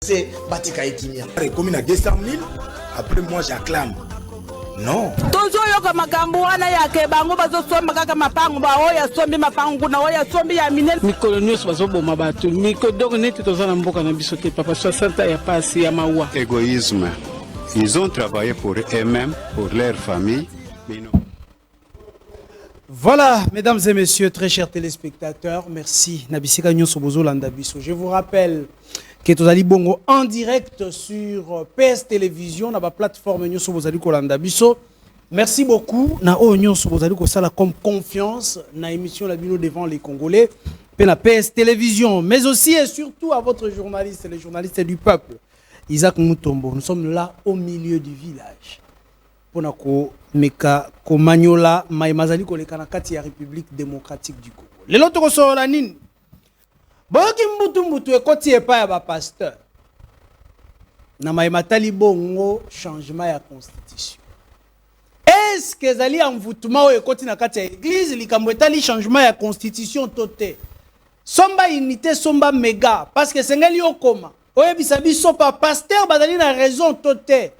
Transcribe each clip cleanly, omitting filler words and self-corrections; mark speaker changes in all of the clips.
Speaker 1: c'est Batika Etimia.
Speaker 2: Comme il a 200 000, après moi j'acclame. Non.
Speaker 3: Tozo yoka makambo wana yake bango bazosomba kaka mapango ba oya sombi mapango na oya sombi ya minel
Speaker 4: mikolo nyonso bazoboma bato miko donc neti toza na mboka na biso te papa 60 ya pasi ya mawa.
Speaker 5: Égoïsme. Ils ont travaillé pour eux-mêmes, pour leur famille. Mais non.
Speaker 6: Voilà, mesdames et messieurs, très chers téléspectateurs, merci. Nabisika Nyonso Bozo Landabiso. Je vous rappelle que Tozali Bongo en direct sur PS Télévision, dans la plateforme Nyonso Bozali Landabiso. Merci beaucoup. Na o Nyonso Bozali Kosala comme confiance na émission La Bino devant les Congolais, puis la PS Télévision, mais aussi et surtout à votre journaliste, les journalistes du peuple, Isaac Mutombo. Nous sommes là au milieu du village. Ponako meka ko manyola maimazali ko lekana kati ya République démocratique du Congo. Lelo to so la nini? Boki mbutu ekoti epa ya ba pasteur. Na maimatali bongo changement ya constitution. Est-ce que zali envoûtement o ekoti na kati ya église likambo etali changement ya constitution toté? Somba unité somba méga parce que sengeli okoma. Oyebisa biso pa pasteur bazali na raison toté.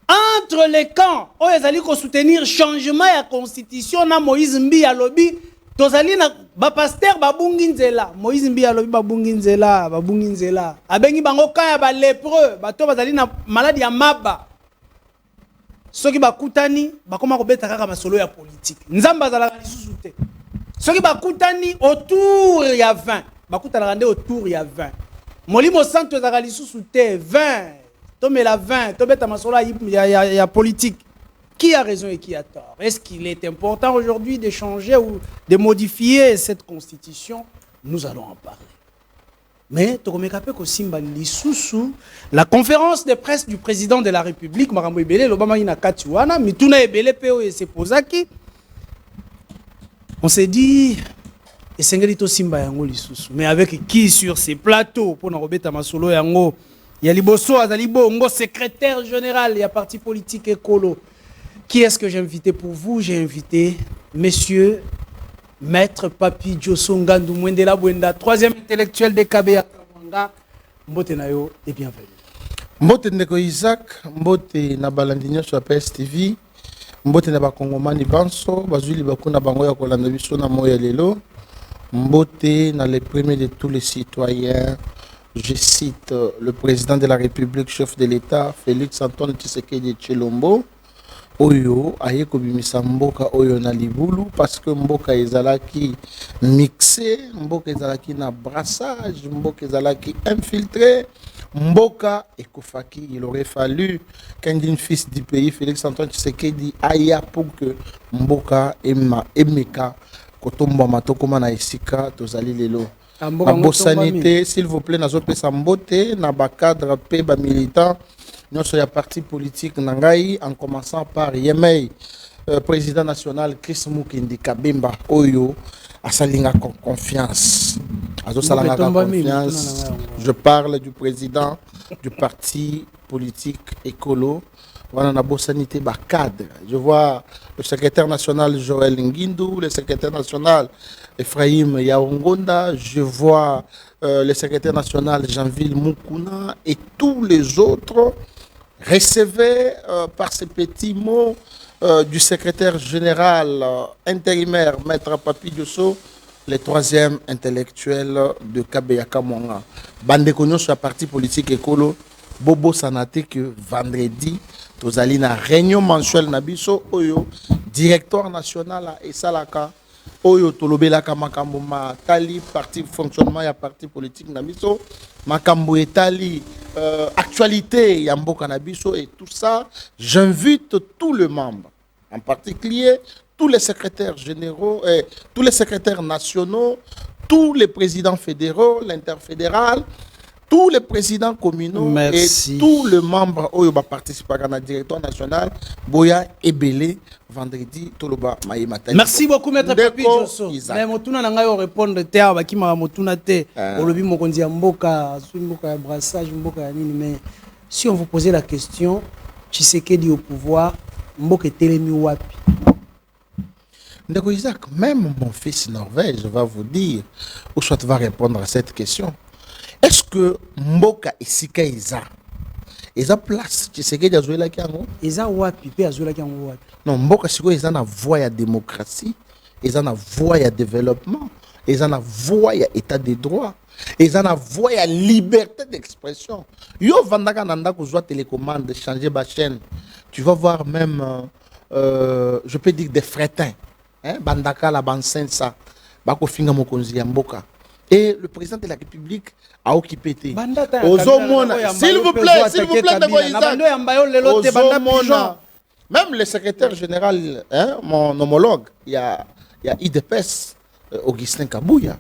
Speaker 6: Entre les camps, on a soutenir changement de la constitution na Moïse Mbi alobi tozali na ba pasteur babungi nzela Moïse Mbi alobi babungi nzela abengi bango kaya ba lépreux bato bazali na maladie ya maba soki bakutani bakoma kobeta kaka masolo ya politique nzamba azala lisusu te soki bakutani autour ya 20 bakutana rande autour ya 20 molimo santo azala lisusu te 20 mais la 20, il y a politique. Qui a raison et qui a tort? Est-ce qu'il est important aujourd'hui de changer ou de modifier cette constitution? Nous allons en parler. Mais la conférence de presse du président de la République, Marambo Ebele, l'Obama ina Katiwana, Mituna Ebele Peo et Sepozaki, on s'est dit, et Sengelito Simba Yango Lisusu, mais avec qui sur ces plateaux pour Narobeta Masolo Yango? Il y a Liboso Azalibo, Ngo, secrétaire général, il y a parti politique écolo. Qui est-ce que j'ai invité pour vous? J'ai invité Monsieur Maître Papi Diosso Ngandou Mwendela Bwenda, troisième intellectuel de KBA Kamanga. Mbote Nayo et bienvenue.
Speaker 7: Mbote Ndeko Isaac, Mbote Nabalandinyo sur PS TV, Mbote Nabakongomani Banso, Bazuli Bakuna Bangoya Kolanda Biso na Moya Lelo, Mbote na les premiers de tous les citoyens. Je cite le président de la République, chef de l'État, Félix Antoine Tshisekedi Tshilombo, Oyo, aye kobimisa mboka Oyo na libulu, parce que mboka ezalaki mixé, mboka ezalaki na brassage, mboka ezalaki infiltré, mboka ekofaki. Il aurait fallu qu'un digne fils du pays, Félix Antoine Tshisekedi, aille pour que mboka emeka kotomba matokoma na esika tozali lelo. Sanité, s'il vous plaît, nazo pesa mbote na ba cadre pe ba militant nyonso ya parti politique nangai, en commençant par Yemei, président national Chris Mukindi Kabemba Oyo asalinga confiance. Azo salanga confiance. Je parle du président du parti politique écolo. Voilà na sanité ba cadre. Je vois le secrétaire national Joël Ngindou, le secrétaire national Ephraim Yaongonda, je vois le secrétaire national Jean-Ville Moukouna et tous les autres. Recevez par ces petits mots du secrétaire général intérimaire, Maître Papi Diosso, le troisième intellectuel de KBA Kamanga. Bande Konyo sur la partie politique écolo, Bobo Sanate que vendredi, tozali na réunion mensuelle Nabiso Oyo, directeur national à Esalaka. Oyo tolobelaka makambo matali parti fonctionnement ya parti politique na biso makambo etali actualité ya mboka na biso et tout ça. J'invite tous les membres, en particulier tous les secrétaires généraux et tous les secrétaires nationaux, tous les présidents fédéraux, l'interfédéral, tous les présidents communaux. Merci. Et tous les membres qui participent à la directoire nationale, Boya Ebele, vendredi, Toloba Maïmata.
Speaker 6: Merci beaucoup, Maître Papi Diosso. Mais Motuna n'a pas répondre te, qui m'a Motuna te, Olobi Mokondi Mboka, Mboka brassage, Mboka Nini. Mais si on vous posait la question, Tshisekedi au pouvoir, Mboka Telemi Wapi.
Speaker 7: Ndeko Isaac, même mon fils Norvège va vous dire, ou soit va répondre à cette question. est-ce que mboka esika eza place Tshisekedi azoelaki yango
Speaker 6: eza wapi pe azolaki yango wapi?
Speaker 7: non mboka sikoyo eza na voie ya démocratie, eza na voie ya développement, eza na voie ya état de droit, eza na voie ya liberté d'expression. Yo vandaka na ndako kozwa télécommande, changer ba chaîne, tu vas voir même je peux dire des frétins, hein, bandaka la bansensa bako finga mokonzi ya mboka. Et le président de la République a occupé. S'il vous plaît, même le secrétaire général, hein, mon homologue, il y a IDPS, Augustin Kabouya.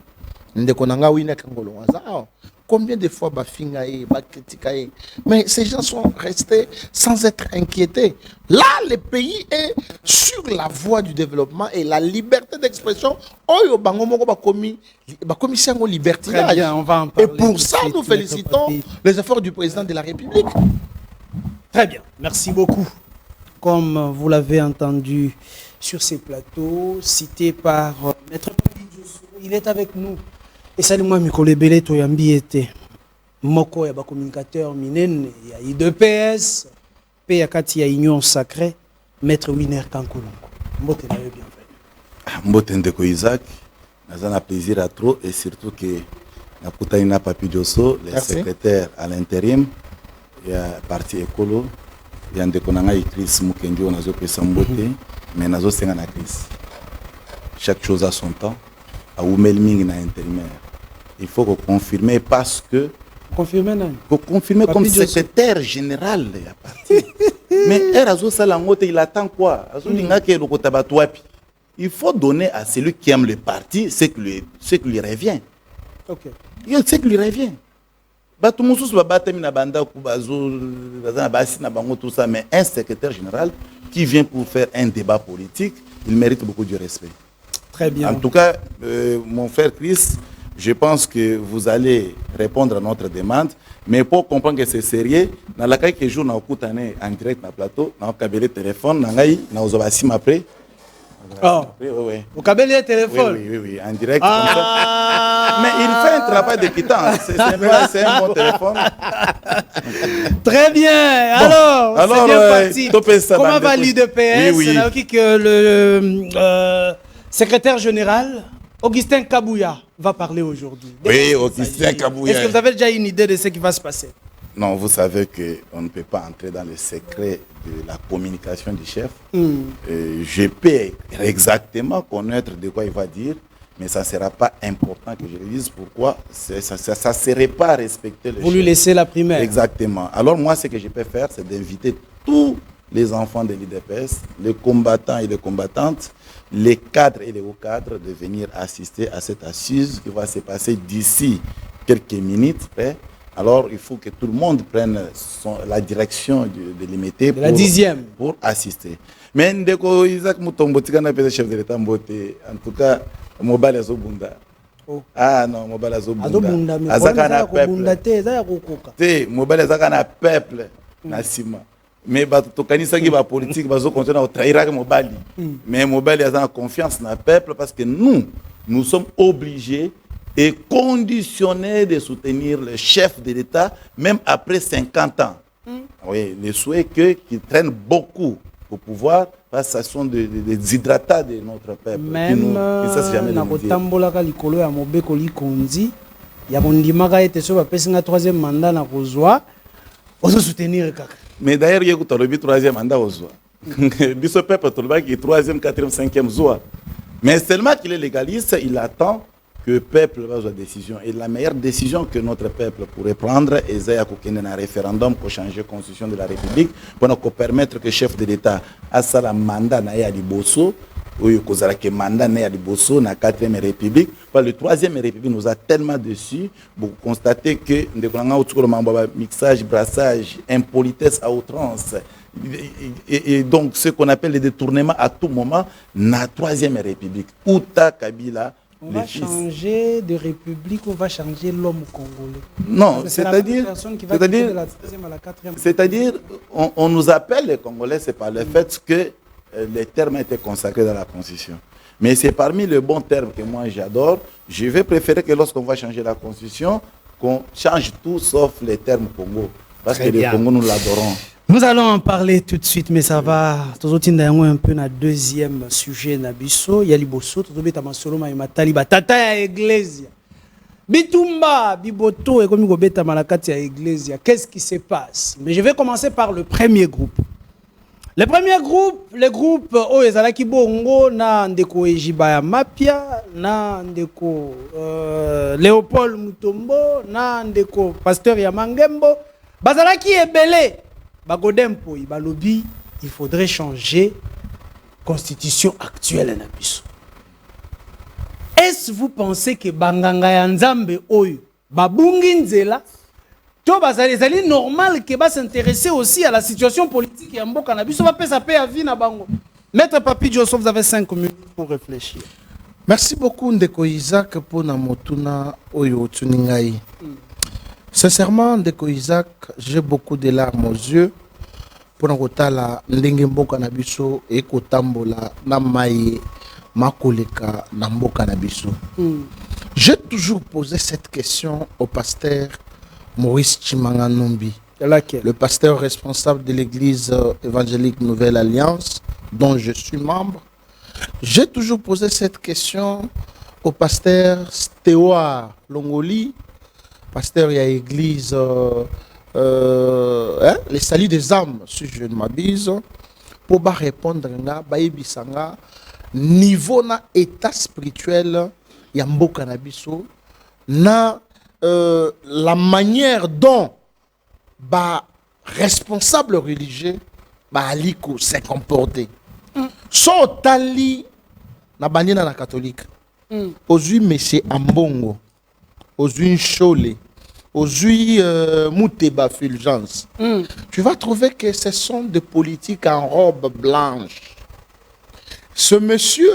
Speaker 7: Combien de fois Bafingaye, Bakriticaye, mais ces gens sont restés sans être inquiétés. Là, le pays est sur la voie du développement et la liberté d'expression. Et pour ça, nous félicitons les efforts du président de la République.
Speaker 6: Très bien, merci beaucoup. Comme vous l'avez entendu sur ces plateaux, cité par Maître Papi Diosso, il est avec nous. Et salut moi Mikole Bele Toyambi était moko ya ba communicateur minene ya IDPS pe ya kati ya Union Sacrée Maître Winner Kankulungu. Mbote na bienvenue.
Speaker 1: Mbote ndeko Isaac, nazana plaisir à trop et surtout que nakutani na Papi Diosso, le secrétaire à l'intérim ya parti écolo ya ndeko nanga Chris Mukendio nazo pesa mbote mais nazo senga na Chris. Chaque chose a son temps. À Oumelming na intérimaire. Il faut confirmer parce que
Speaker 6: confirmer
Speaker 1: comme secrétaire général de la partie. Mais Erazo Salangote il attend quoi? Il faut donner à celui qui aime le parti ce qui lui revient.
Speaker 6: OK.
Speaker 1: Ce qui lui revient. Tout ça, mais un secrétaire général qui vient pour faire un débat politique, il mérite beaucoup de respect.
Speaker 6: Très bien.
Speaker 1: En tout cas, mon frère Chris, je pense que vous allez répondre à notre demande. Mais pour comprendre que c'est sérieux, dans la cas que jour na okutane en direct na plateau, na okabele téléphone, na ngai na ozobasim après.
Speaker 6: Oh.
Speaker 1: Oui.
Speaker 6: Au cabelé téléphone.
Speaker 1: Oui, en direct. Mais il fait un travail de quittance. C'est un bon téléphone.
Speaker 6: Très bien. Bon. Alors c'est bien parti. Comment va l'IDPS?
Speaker 1: Oui.
Speaker 6: Que le secrétaire général Augustin Kabouya va parler aujourd'hui.
Speaker 1: Oui, Augustin Kabouya.
Speaker 6: Est-ce que vous avez déjà une idée de ce qui va se passer?
Speaker 1: Non, vous savez qu'on ne peut pas entrer dans les secrets de la communication du chef. Je peux exactement connaître de quoi il va dire, mais ça ne sera pas important que je le dise. Pourquoi? Ça ne serait pas respecter le chef.
Speaker 6: Vous lui laissez la primaire.
Speaker 1: Exactement. Alors moi, ce que je peux faire, c'est d'inviter tous les enfants de l'IDPS, les combattants et les combattantes, les cadres et les hauts cadres de venir assister à cette assise qui va se passer d'ici quelques minutes. Alors, il faut que tout le monde prenne la direction de l'IMT pour assister. Mais ndeko Isaac Mutombotika na pese chef de l'État Mbote, en tout cas, Mobile Azobunda. Ah non, Mobile Azobunda. Azakana peuple. Mobile Azakana peuple na sima. Mais tokanisa ki ba politique bazo continuer à trahir Mobile. Mais Mobile a confiance dans le peuple parce que nous sommes obligés et conditionnés de soutenir le chef de l'État même après 50 ans. Oui, les souhaits qui traînent beaucoup au pouvoir parce que ce sont des hydratats de notre peuple.
Speaker 6: Même na kotambolaka likolo ya mobeko likonzi ya bondimaka ete so bapesinga troisième mandat na kozwa ozo soutenir kaka.
Speaker 1: Mais d'ailleurs, il y a le troisième mandat au Zoa. Ce peuple, il troisième, quatrième, cinquième Zoa. Mais seulement qu'il est légaliste, il attend que le peuple va avoir une décision. Et la meilleure décision que notre peuple pourrait prendre, c'est un référendum pour changer la constitution de la République, pour permettre que le chef de l'État a un mandat à Liboso, ou que mandat à Liboso, dans la 4e République. Le 3e République nous a tellement déçus pour constater que nous avons un mixage, brassage, impolitesse à outrance. Et donc, ce qu'on appelle le détournement à tout moment, dans la 3e République. Outa Kabila.
Speaker 6: On va changer de république, on va changer l'homme congolais.
Speaker 1: Non, c'est-à-dire, on nous appelle les Congolais, c'est par le fait que les termes étaient consacrés dans la Constitution. Mais c'est parmi les bons termes que moi j'adore. Je vais préférer que lorsqu'on va changer la Constitution, qu'on change tout sauf les termes Congo. Parce
Speaker 6: Très
Speaker 1: que
Speaker 6: bien.
Speaker 1: le Congo, nous l'adorons.
Speaker 6: Nous allons en parler tout de suite, mais ça va. Tozotinda yango un peu na deuxième sujet na biso. Ya liboso, tozobeta masolo ma matali batata ya Iglesia. Bitumba, Biboto et comme gobeta malakati ya Iglesia. Qu'est-ce qui se passe? Mais je vais commencer par le premier groupe. Le premier groupe, le groupe Ezalaki Bongo na ndeko Ejibaya Mapia, na ndeko Léopold Mutombo, na ndeko Pasteur Yamangembo. Bazalaki ebele. Bagodempo, balobi, il faudrait changer constitution actuelle na biso. Est-ce vous pensez que banganga ya nzambe oyo babungi nzela to bazali normal que ba s'intéresser aussi à la situation politique ya mboka na biso ba pesa pe ya vie na bango? Maître Papi Joseph, vous avez 5 minutes pour réfléchir.
Speaker 7: Merci beaucoup Ndeko Isaac pour na motuna oyo tuningai. Sincèrement, Ndeko Isaac, j'ai beaucoup de larmes aux yeux pour la ndenge mboka na biso et kotambola na maye makoleka na mboka na biso. J'ai toujours posé cette question au pasteur Maurice Chimanga Numbi, le pasteur responsable de l'église évangélique Nouvelle Alliance, dont je suis membre. J'ai toujours posé cette question au pasteur Stéoir Longoli, pasteur de l'église les salis des âmes, si je ne m'abuse, pour répondre à niveau na état spirituel ya mboka na biso na la manière dont responsable religieux aliko s'est comporté. So tali na bandina na catholique. Aujourd'hui monsieur Ambongo, aujourd'hui Chole, aujourd'hui Mouteba Fulgence. Tu vas trouver que ce sont des politiques en robe blanche. Ce monsieur,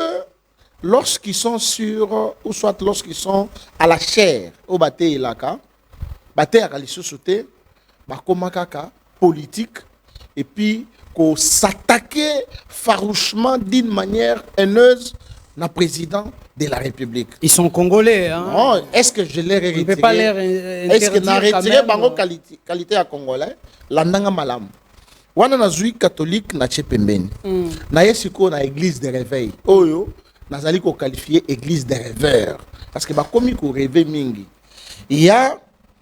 Speaker 7: lorsqu'ils sont sur, ou soit lorsqu'ils sont à la chair, au bate ilaka, bate à l'issue bakomakaka politique, et puis qu'on s'attaquer farouchement d'une manière haineuse na président de la République.
Speaker 6: Ils sont congolais, hein?
Speaker 7: Non, est-ce que je l'ai retiré?
Speaker 6: On ne peut pas les
Speaker 7: Est-ce que n'a retiré bango qualité à congolais? Landanga malam. Wana na zui catholique na tchepembeni. Na yesiko na église de réveil. Oyo nazali ko qualifier église de rêveurs parce que ba komi ko rêver mingi. Il y a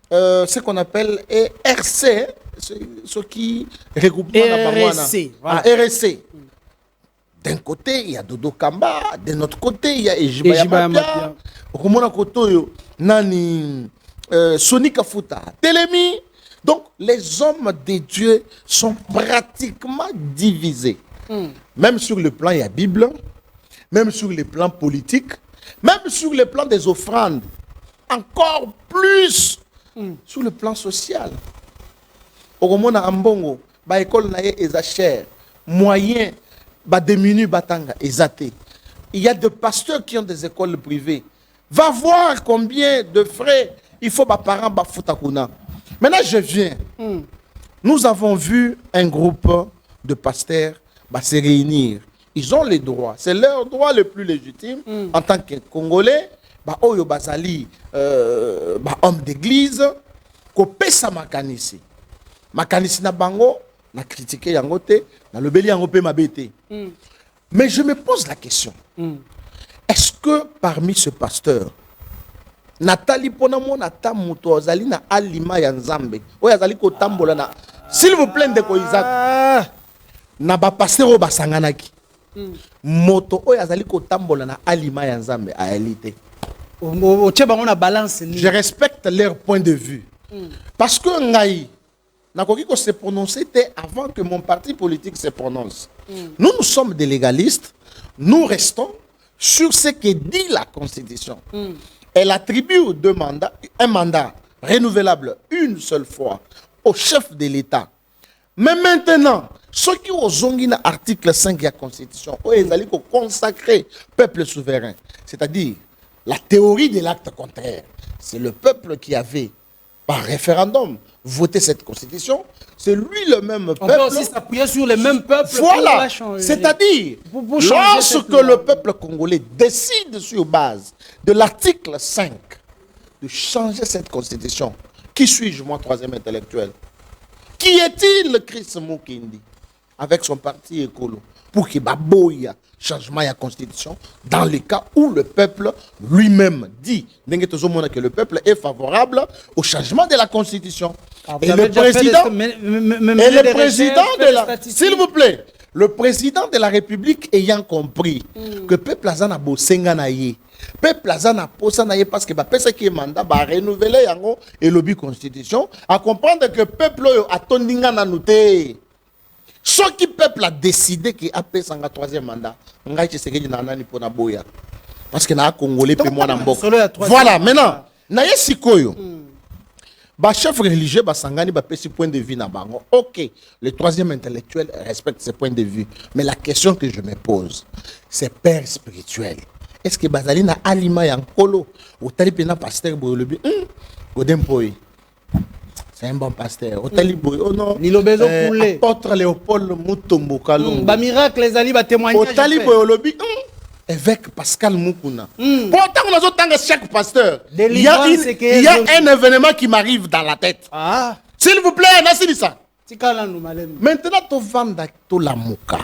Speaker 7: ce qu'on appelle RC, ce qui regroupement na bangwana.
Speaker 6: Voilà.
Speaker 7: RSC. D'un côté, il y a Dodo Kamba, de notre côté, il y a Ejibaya Mapia. Okomona kotoyo nani Sonika Futa, Telemi. Donc, les hommes de Dieu sont pratiquement divisés. Même sur le plan, il y a Bible, même sur le plan politique, même sur le plan des offrandes, encore plus sur le plan social. Okomona Ambongo, ba école naye ezacher, moyen, ba diminu batanga ezate. Il y a des pasteurs qui ont des écoles privées. Va voir combien de frais il faut ba parents ba futakuna. Maintenant, je viens. Nous avons vu un groupe de pasteurs se réunir. Ils ont les droits. C'est leur droit le plus légitime en tant que Congolais. Oyo bazali homme d'église. Kopesa makanisi. Makanisi na bango, na critiqué yango te, na lobeli yango pe mabete. Mais je me pose la question. Est-ce que parmi ce pasteur, Nathalie Ponamo Nata Muto Azali na alima ya Nzambe. Oya azali ko tambola na. S'il vous plaît Ndeko Isaac. Na ba pasteur o basanganaki. Moto oya azali ko tambola na alima ya Nzambe a réalité. Je respecte leur point de vue. Parce que ngai nakoki ko se prononcer avant que mon parti politique se prononce. Nous sommes des légalistes. Nous restons sur ce que dit la Constitution. Elle attribue un mandat renouvelable une seule fois au chef de l'État. Mais maintenant, ceux qui ont zongi na article 5 de la Constitution, ils allaient consacrer peuple souverain. C'est-à-dire, la théorie de l'acte contraire. C'est le peuple qui avait, par référendum, voté cette Constitution. C'est lui le même peuple.
Speaker 6: On peut aussi s'appuyer sur le même peuple.
Speaker 7: Voilà. C'est-à-dire, lorsque le peuple congolais décide sur base de l'article 5 de changer cette constitution. Qui suis-je, moi, troisième intellectuel? Qui est-il, Chris Mukindi, avec son parti écolo, pour qu'il y ait un changement de la constitution dans les cas où le peuple lui-même dit que le peuple est favorable au changement de la constitution. Et le président, de la... S'il vous plaît, le président de la République ayant compris que le peuple a un bosenga na ye, peuple a un posa na ye parce que le peuple qui est mandat va renouveler yango et lobby constitution, à comprendre que le peuple a tondinga na nouté. Ce qui peuple a décidé qu'il a fait son troisième mandat, parce que na Congolais pe moi na mboka. Voilà, maintenant, na yesikoyo. Ba chef religieux ba sangani ba pesi point de vue na bango. OK, le troisième intellectuel respecte ses points de vue, mais la question que je me pose, c'est père spirituel. Est-ce que bazali na alima ya nkolo, o tali pena pasteur boyolobi, Godempoy. C'est un bon pasteur. Oh non.
Speaker 6: Ni le besoin poulet.
Speaker 7: Apôtre Léopold Mutombo Kalongo.
Speaker 6: Ba miracle les ali ba témoignage.
Speaker 7: Otali boyolobi. Évêque Pascal Mukuna. Pourtant on a autant chaque pasteur. Il y a un événement qui m'arrive dans la tête.
Speaker 6: Ah.
Speaker 7: S'il vous plaît, Nassili ça.
Speaker 6: Tikala nous malem.
Speaker 7: Maintenant to vanda to la moka.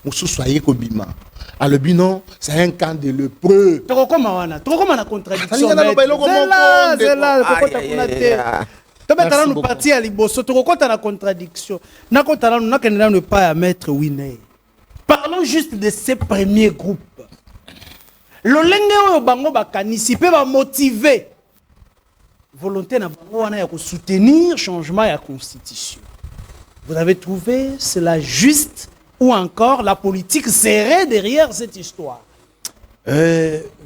Speaker 7: Musu soyez kobima. À le binon, c'est un camp de lépreux.
Speaker 6: Tu comment na contradiction. C'est là, nous partir à Liboso, tu reconnais la contradiction. N'a ne pas à mettre Winner. Parlons juste de ces premiers groupes. Le lenge bango bakanisi peut va motiver volonté na bango wana ya soutenir changement de la constitution. Vous avez trouvé cela juste? Ou encore la politique serrée derrière cette histoire?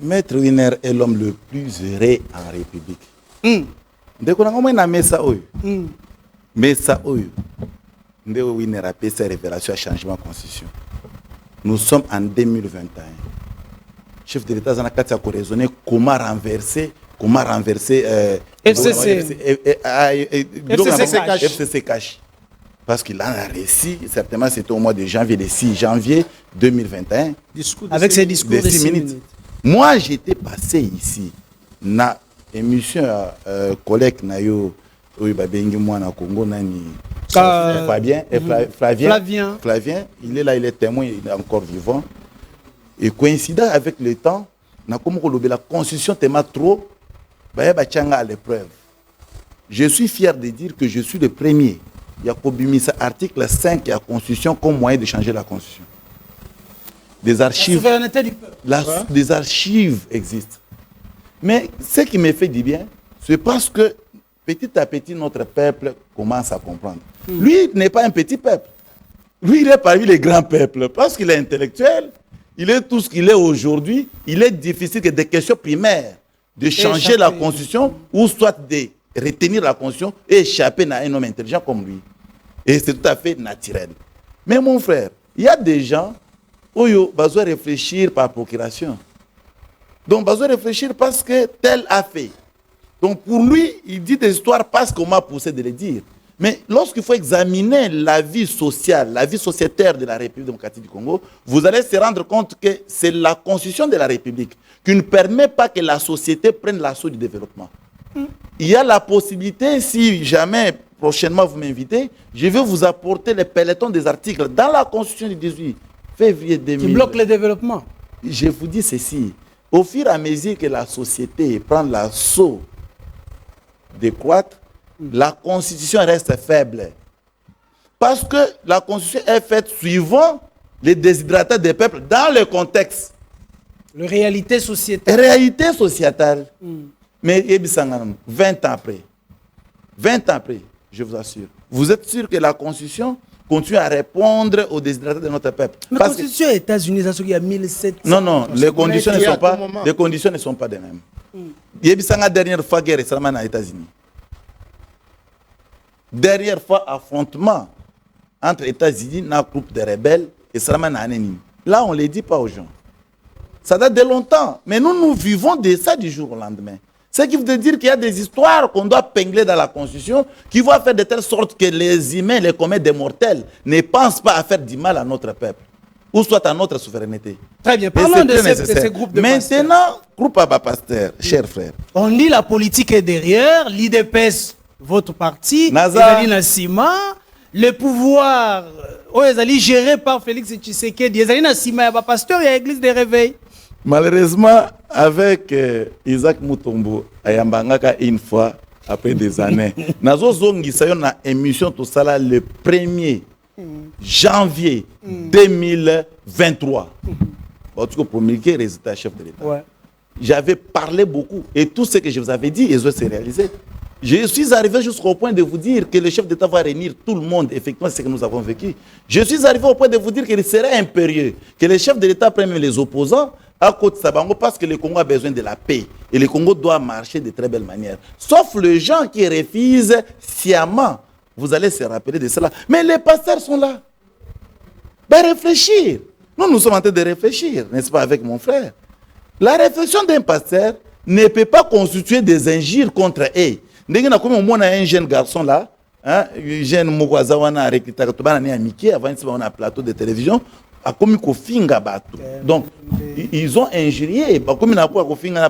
Speaker 1: Maître Winner est l'homme le plus heureux en République. Dès qu'on a commencé à mettre ça, mais ça, Winner a fait sa révélation à changement de constitution. Nous sommes en 2021. Chef de l'État a raisonné comment renverser FCC cash. Parce qu'il a un récit, certainement c'était au mois de janvier, le 6 janvier 2021.
Speaker 6: Avec ses discours de 6 minutes.
Speaker 1: Moi, j'étais passé ici, na émission collègue Nayo, Congo, Flavien, il est là, il est témoin, il est encore vivant. Et coïncidant avec le temps, la constitution tellement trop, à l'épreuve. Je suis fier de dire que je suis le premier. Il y a article 5 de la Constitution comme moyen de changer la Constitution. Des archives,
Speaker 6: la souveraineté du peuple.
Speaker 1: Des archives existent. Mais ce qui me fait du bien, c'est parce que petit à petit, notre peuple commence à comprendre. Lui n'est pas un petit peuple. Lui, il est parmi les grands peuples. Parce qu'il est intellectuel, il est tout ce qu'il est aujourd'hui. Il est difficile que des questions primaires de changer la Constitution ou soit de retenir la Constitution et échapper à un homme intelligent comme lui. Et c'est tout à fait naturel. Mais mon frère, il y a des gens où ils ont besoin de réfléchir par procuration. Donc, besoin de réfléchir parce que tel a fait. Donc, pour lui, il dit des histoires parce qu'on m'a poussé de les dire. Mais lorsqu'il faut examiner la vie sociale, la vie sociétaire de la République démocratique du Congo, vous allez se rendre compte que c'est la Constitution de la République qui ne permet pas que la société prenne l'assaut du développement. Il y a la possibilité, si jamais prochainement vous m'invitez, je vais vous apporter les pelletons des articles dans la Constitution du 18 février 2000.
Speaker 6: Qui bloque le développement.
Speaker 1: Je vous dis ceci, au fur et à mesure que la société prend l'assaut de croître, la Constitution reste faible. Parce que la Constitution est faite suivant les déshydratats des peuples dans le contexte.
Speaker 6: La réalité sociétale.
Speaker 1: Réalité sociétale. Mais 20 ans après, je vous assure, vous êtes sûr que la Constitution continue à répondre aux déshydratats de notre peuple?
Speaker 6: Mais la Constitution des États-Unis, il y a 1700.
Speaker 1: Non, les conditions ne sont pas les mêmes. Il y a la dernière fois guerre aux États-Unis. Dernière fois affrontement entre États-Unis et un groupe de rebelles et Salman Aneni. Là, on ne le dit pas aux gens. Ça date de longtemps. Mais nous vivons de ça du jour au lendemain. Ce qui veut dire qu'il y a des histoires qu'on doit pingler dans la Constitution qui vont faire de telle sorte que les humains, les communs des mortels, ne pensent pas à faire du mal à notre peuple. ou soit à notre souveraineté.
Speaker 6: Très bien,
Speaker 1: Et
Speaker 6: parlons
Speaker 1: c'est
Speaker 6: de
Speaker 1: très
Speaker 6: ces groupes de pasteurs.
Speaker 1: Maintenant, groupe Abba Pasteur, chers frères.
Speaker 6: On dit la politique est derrière, l'IDPS, votre parti,
Speaker 1: Naza.
Speaker 6: Ezali Nassima, le pouvoir, Ezali géré par Félix Tshisekedi, Ezali Nassima, Abba Pasteur, il y a l'église des réveils.
Speaker 1: Malheureusement, avec Isaac Mutombo, Ayambangaka une fois, après des années, Nazo Zongi, ça y est, on a émission tout ça là, le 1er janvier 2023. En tout cas, promulguer les résultats chef de l'État.
Speaker 6: Ouais.
Speaker 1: J'avais parlé beaucoup et tout ce que je vous avais dit, ils ont s'est réalisé. Je suis arrivé jusqu'au point de vous dire que le chef d'État va réunir tout le monde. Effectivement, c'est ce que nous avons vécu. Je suis arrivé au point de vous dire qu'il serait impérieux que le chef de l'État prenne les opposants à côté de Sabango parce que le Congo a besoin de la paix. Et le Congo doit marcher de très belle manière. Sauf les gens qui refusent sciemment. Vous allez se rappeler de cela. Mais les pasteurs sont là. Ben réfléchir. Nous sommes en train de réfléchir, n'est-ce pas, avec mon frère. La réflexion d'un pasteur ne peut pas constituer des injures contre eux. Comme on a un jeune garçon là, un jeune Mouazawana a recruté avant on a un plateau de télévision. Donc, ils ont injurié. Comme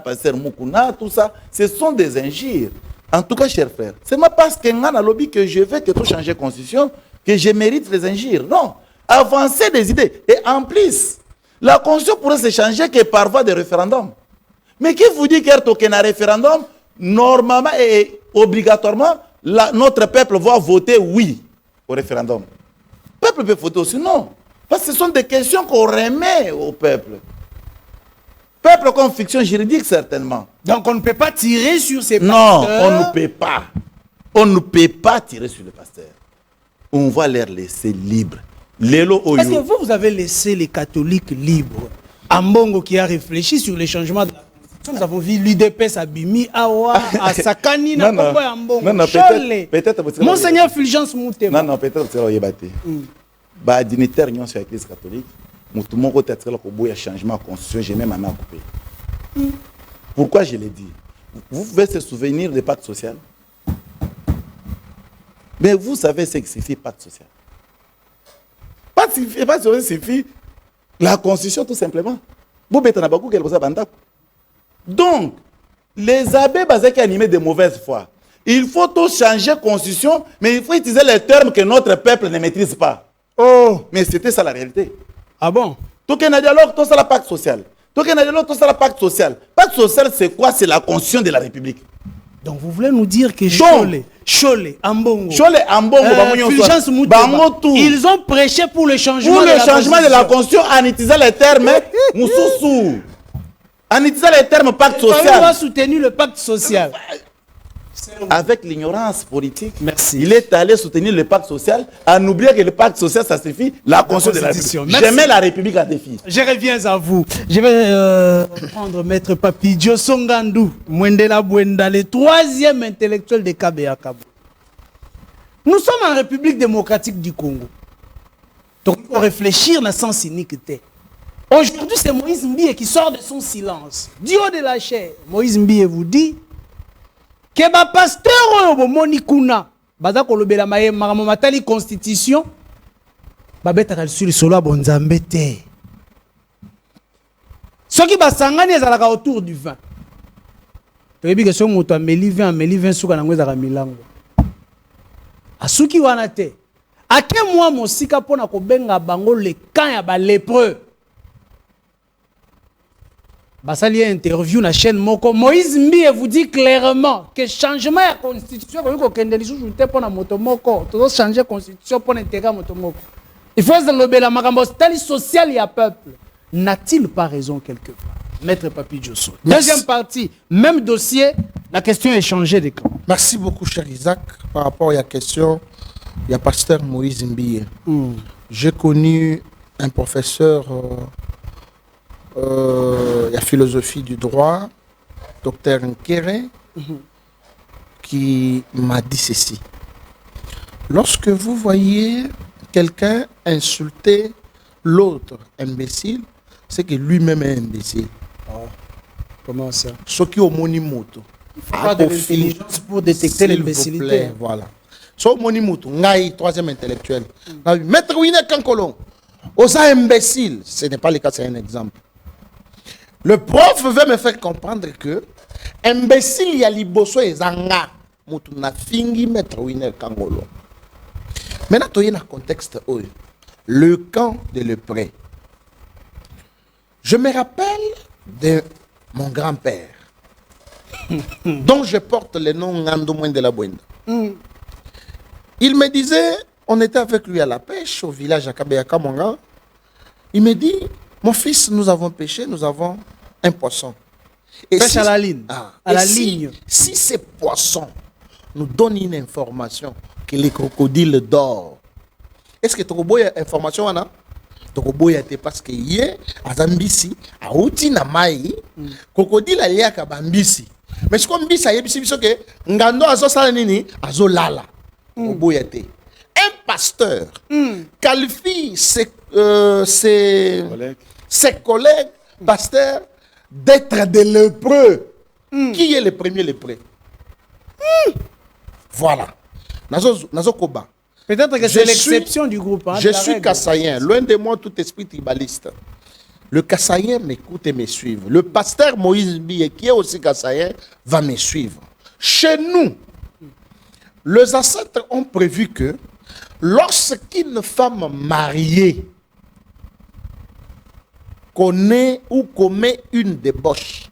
Speaker 1: pasteur Mukuna, tout ça, ce sont des injures. En tout cas, chers frères, c'est pas parce que je veux que tout change la constitution que je mérite les injures. Non. Avancer des idées. Et en plus, la constitution pourrait se changer que par voie de référendum. Mais qui vous dit qu'il y a un référendum, normalement et obligatoirement, notre peuple va voter oui au référendum. Le peuple peut voter aussi non. Parce que ce sont des questions qu'on remet au peuple. Peuple comme fiction juridique, certainement.
Speaker 6: Donc on ne peut pas tirer sur ces pasteurs.
Speaker 1: Non, on ne peut pas. On ne peut pas tirer sur les pasteurs. On va les laisser libres.
Speaker 6: Parce que vous avez laissé les catholiques libres. Ambongo qui a réfléchi sur les changements de la Constitution. Nous avons vu l'UDPS à Bimi, Awa, à Sakani, na Congo et Ambongo.
Speaker 1: Non,
Speaker 6: peut-être. Monseigneur Fulgence Moutema.
Speaker 1: Non, peut-être que c'est battu. Bah, dignitaire union sur l'église catholique, tout le monde a été un changement de constitution, j'ai même à couper. Pourquoi je l'ai dit? Vous pouvez se souvenir des pactes sociaux. Mais vous savez ce que signifie pacte social. Pacte social signifie la constitution tout simplement. Donc, les abbés basés qui animent de mauvaise foi, il faut tout changer la constitution, mais il faut utiliser les termes que notre peuple ne maîtrise pas. Oh, mais c'était ça la réalité.
Speaker 6: Ah bon?
Speaker 1: Tout qu'il y a dialogue, tout ça la pacte social. Tout qu'il y a dialogue, tout ça la pacte social. Pacte social, c'est quoi? C'est la constitution de la République.
Speaker 6: Donc vous voulez nous dire que Chole, Ambongo,
Speaker 1: Fulgence Moutema,
Speaker 6: ils ont prêché pour le changement,
Speaker 1: pour le changement de la constitution en utilisant les termes Moussoussou. En utilisant les termes pacte social.
Speaker 6: On a soutenu le pacte social.
Speaker 1: Avec l'ignorance politique,
Speaker 6: merci.
Speaker 1: Il est allé soutenir le pacte social en oubliant que le pacte social, ça suffit la constitution de la République. J'aimais la République à défi.
Speaker 6: Je reviens à vous. Je vais prendre Maître Papi Diosongandou, Mwendela Bwenda, le troisième intellectuel de Kabea Kabo. Nous sommes en République démocratique du Congo. Donc il faut réfléchir dans le sens iniquité. Aujourd'hui, c'est Moïse Mbie qui sort de son silence. Du haut de la chair, Moïse Mbie vous dit que ba pasteur oyo bomoni kuna baza kolobela maye makambo matali constitution babetaka sur solo ya bonzambe te soki basangani ezalaka autour du vin toyebi ke so moto ameli vin suka nango ezalaka milango asuki wana te ake mwa mosika mpona kobenga bango le camp ya balépreux. Basali interview na chaîne Moko. Moïse Mbie vous dit clairement que changement de la constitution, changer la constitution pour intégrer moto Moko. Il faut que la makambo social et peuple. N'a-t-il pas raison quelque part? Maître Papi Diosso. Deuxième partie, même dossier, la question est changée de camp.
Speaker 7: Merci beaucoup, cher Isaac. Par rapport à la question, il y a pasteur Moïse Mbie. J'ai connu un professeur la philosophie du droit, Dr Nkere, qui m'a dit ceci. Lorsque vous voyez quelqu'un insulter l'autre imbécile, c'est que lui-même est imbécile.
Speaker 6: Oh. Comment ça?
Speaker 7: Ce qui est au monimoto.
Speaker 6: Il faut avoir de l'intelligence pour détecter l'imbécilité.
Speaker 7: Voilà. So monimoto, ngai troisième intellectuel. Maître Winé Kankolon. Aux imbéciles, ce n'est pas le cas, c'est un exemple. Le prof veut me faire comprendre que imbécile y a liboso et zanga. Mutu na fingi maître Winner Kangolo. Maintenant, tu es dans le contexte où le camp de Lepré. Je me rappelle de mon grand-père, dont je porte le nom Ngando Mouin de la Bouenda. Il me disait, on était avec lui à la pêche au village à Kabeyakamonga. Il me dit, mon fils, nous avons pêché, nous avons un poisson. Et
Speaker 6: pêche à la ligne. À la ligne.
Speaker 7: Si ces poissons nous donnent une information que les crocodiles dorment, est-ce que tu as une information? Parce que hier, à Zambisi, à Outi na mai, crocodile alia ka bambisi. Mais ce qu'on dit, ça y est, que ngando azo sala nini, azo lala. Un pasteur qualifie ses collègues pasteurs d'être des lépreux. Qui est le premier lépreux? Voilà. Nazo koba.
Speaker 6: Peut-être que c'est l'exception du groupe. Hein,
Speaker 7: je suis Kassaïen, loin de moi tout esprit tribaliste. Le Kassaïen m'écoute et me suive. Le pasteur Moïse Bié, qui est aussi Kassaïen, va me suivre. Chez nous, les ancêtres ont prévu que lorsqu'une femme mariée connaît ou commet une débauche,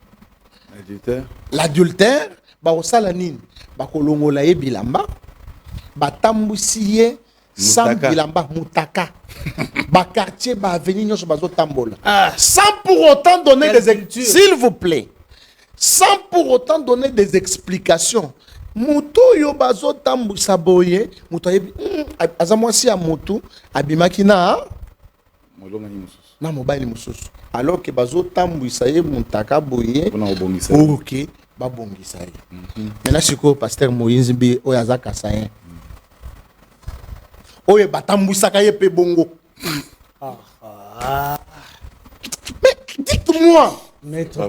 Speaker 7: l'adultère, bakolongola ye bilamba, batambusiye sans bilamba mutaka, quartier avenue nyonso bazo tambola, sans pour autant donner des explications, s'il vous plaît, sans pour autant donner des explications. Mutu yo bazo tambusa boye, mutu yebi azamwasi ya mutu abimaki na mobile mususu, alors que bazo tambusa ye mutaka boye, ok. Babongisa ye. Maintenant siko pasteur Moïse Bi oyaza Kassaïen. Oye batambusaka ye pe bongo. Mais dites-moi,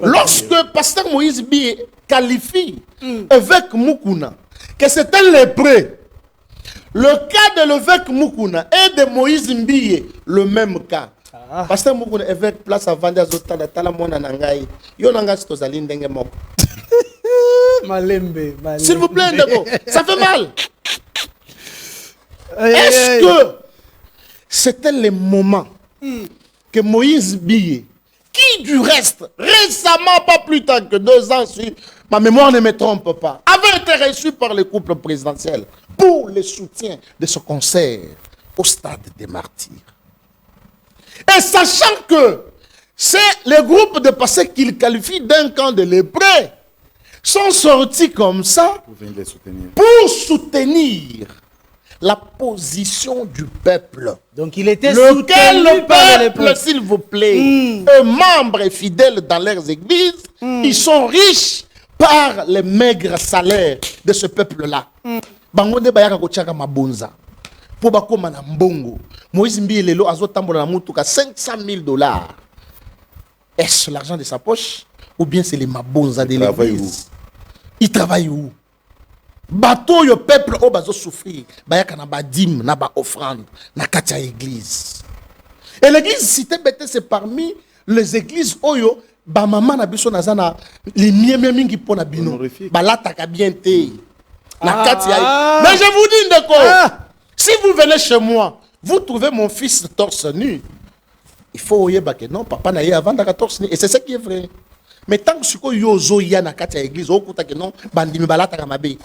Speaker 7: lorsque pasteur Moïse Bi qualifie évêque Mukuna que c'est un lépreux, le cas de l'évêque Mukuna et de Moïse Mbiye, le même cas. Pasteur Mukuna évêque place à vendre azotala tala mona nangai. Yo nanga stozali ndenge moko.
Speaker 6: Malembe.
Speaker 7: S'il vous plaît, Ndeko, ça fait mal. Est-ce que c'était le moment que Moïse Bié, qui du reste, récemment, pas plus tard que 2 ans, si ma mémoire ne me trompe pas, avait été reçu par le couple présidentiel pour le soutien de ce concert au stade des Martyrs. Et sachant que c'est le groupe de passés qu'il qualifie d'un camp de lépreux, sont sortis comme ça pour soutenir la position du peuple.
Speaker 6: Donc il était
Speaker 7: lequel le peuple, s'il vous plaît, eux membres et fidèles dans leurs églises, ils sont riches par les maigres salaires de ce peuple-là. Bangonde bayaka kochaka mabonza. Pour bakoma na mbongo. Moïse Mbiye lelo azotambola na mutuka $500,000. Est-ce l'argent de sa poche ou bien c'est les mabonza de l'église? Il travaille où? Bateau yo peuple o bazo souffrir, bayaka na badim, na ba offrande, na katia église. Et l'église cité bête c'est parmi les églises oyo ba maman na biso nazana les miemi mingi pona bino. Balata ka bien te. Na katia. Mais je vous dis ndeko, si vous venez chez moi, vous trouvez mon fils torse nu. Il faut oyeba que non, papa na ye avant da torse nu et c'est ce qui est vrai. Mais tant que ce que yozo ya na katia église, au kuta que non, bandimi balata ka mabe.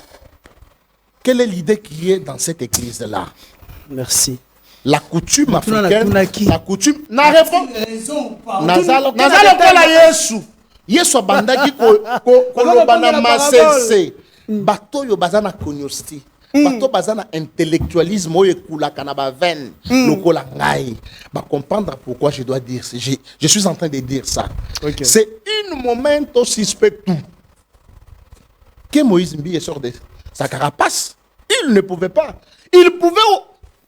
Speaker 7: Quelle est l'idée qui est dans cette église-là?
Speaker 6: Merci.
Speaker 7: La coutume africaine, la coutume... Na réponse. Nazalo kola Yesu. Yesu bandaki ko bana masese. Bato yo bazana konyosti. Bato bazana intellectualisme oye kula kana ba veine lokola ngai. Ba comprendre pourquoi je dois dire je suis en train de dire ça. Okay. C'est un moment suspect que Moïse Mbiye sort de sa carapace. Il ne pouvait pas. Il pouvait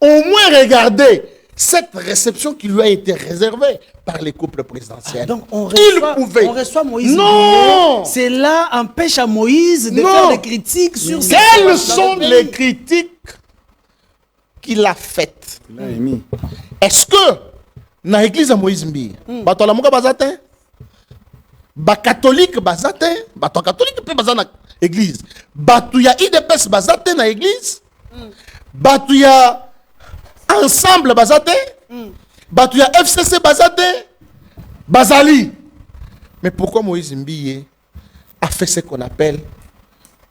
Speaker 7: au moins regarder cette réception qui lui a été réservée par les couples présidentiels.
Speaker 6: Donc on
Speaker 7: reçoit
Speaker 6: Moïse.
Speaker 7: Non.
Speaker 6: C'est là empêche à Moïse de faire des critiques sur...
Speaker 7: Quelles sont les critiques qu'il a faites? Est-ce que na église ya Moïse Mbiye bato alamuka baza te bacatholique baza te bato catholique mpe baza na église bato ya IDPS baza te na église bato ya ensemble baza te bato ya FCC baza te bazali. Mais pourquoi Moïse Mbiye a fait ce qu'on appelle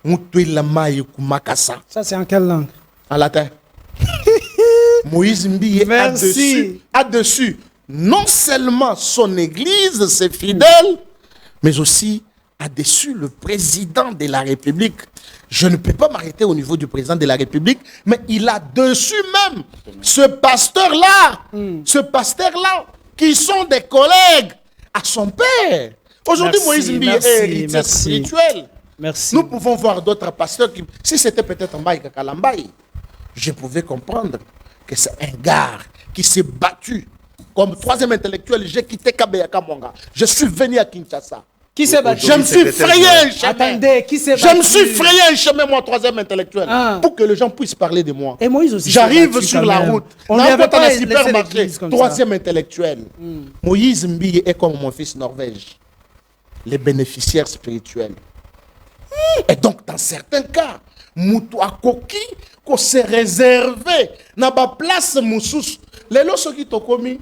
Speaker 7: Mutuela Maye Kumakasa?
Speaker 6: Ça, c'est en quelle langue?
Speaker 7: En latin. Moïse Mbiye a dessus non seulement son église, ses fidèles, mais aussi a dessus le président de la République. Je ne peux pas m'arrêter au niveau du président de la République, mais il a dessus même ce pasteur-là, qui sont des collègues à son père. Aujourd'hui, Moïse Mbiye est héritier spirituel.
Speaker 6: Merci.
Speaker 7: Nous pouvons voir d'autres pasteurs qui, si c'était peut-être Mbaye Kakalambaye, je pouvais comprendre que c'est un gars qui s'est battu comme troisième intellectuel. J'ai quitté Kabeyaka Monga. Je suis venu à Kinshasa.
Speaker 6: Qui s'est battu?
Speaker 7: Je me suis frayé un chemin.
Speaker 6: Attendez, qui s'est battu?
Speaker 7: Je me suis frayé un chemin, moi, troisième intellectuel, pour que les gens puissent parler de moi.
Speaker 6: Et Moïse aussi.
Speaker 7: J'arrive sur la route.
Speaker 6: On
Speaker 7: n'a
Speaker 6: n'avait pas
Speaker 7: supermarché. Troisième intellectuel. Moïse Mbiye est comme mon fils Norvège. Les bénéficiaires spirituels. Et donc, dans certains cas, Moutou Akoki, qu'on s'est réservé dans la place Moussous. Les lots qui t'ont commis,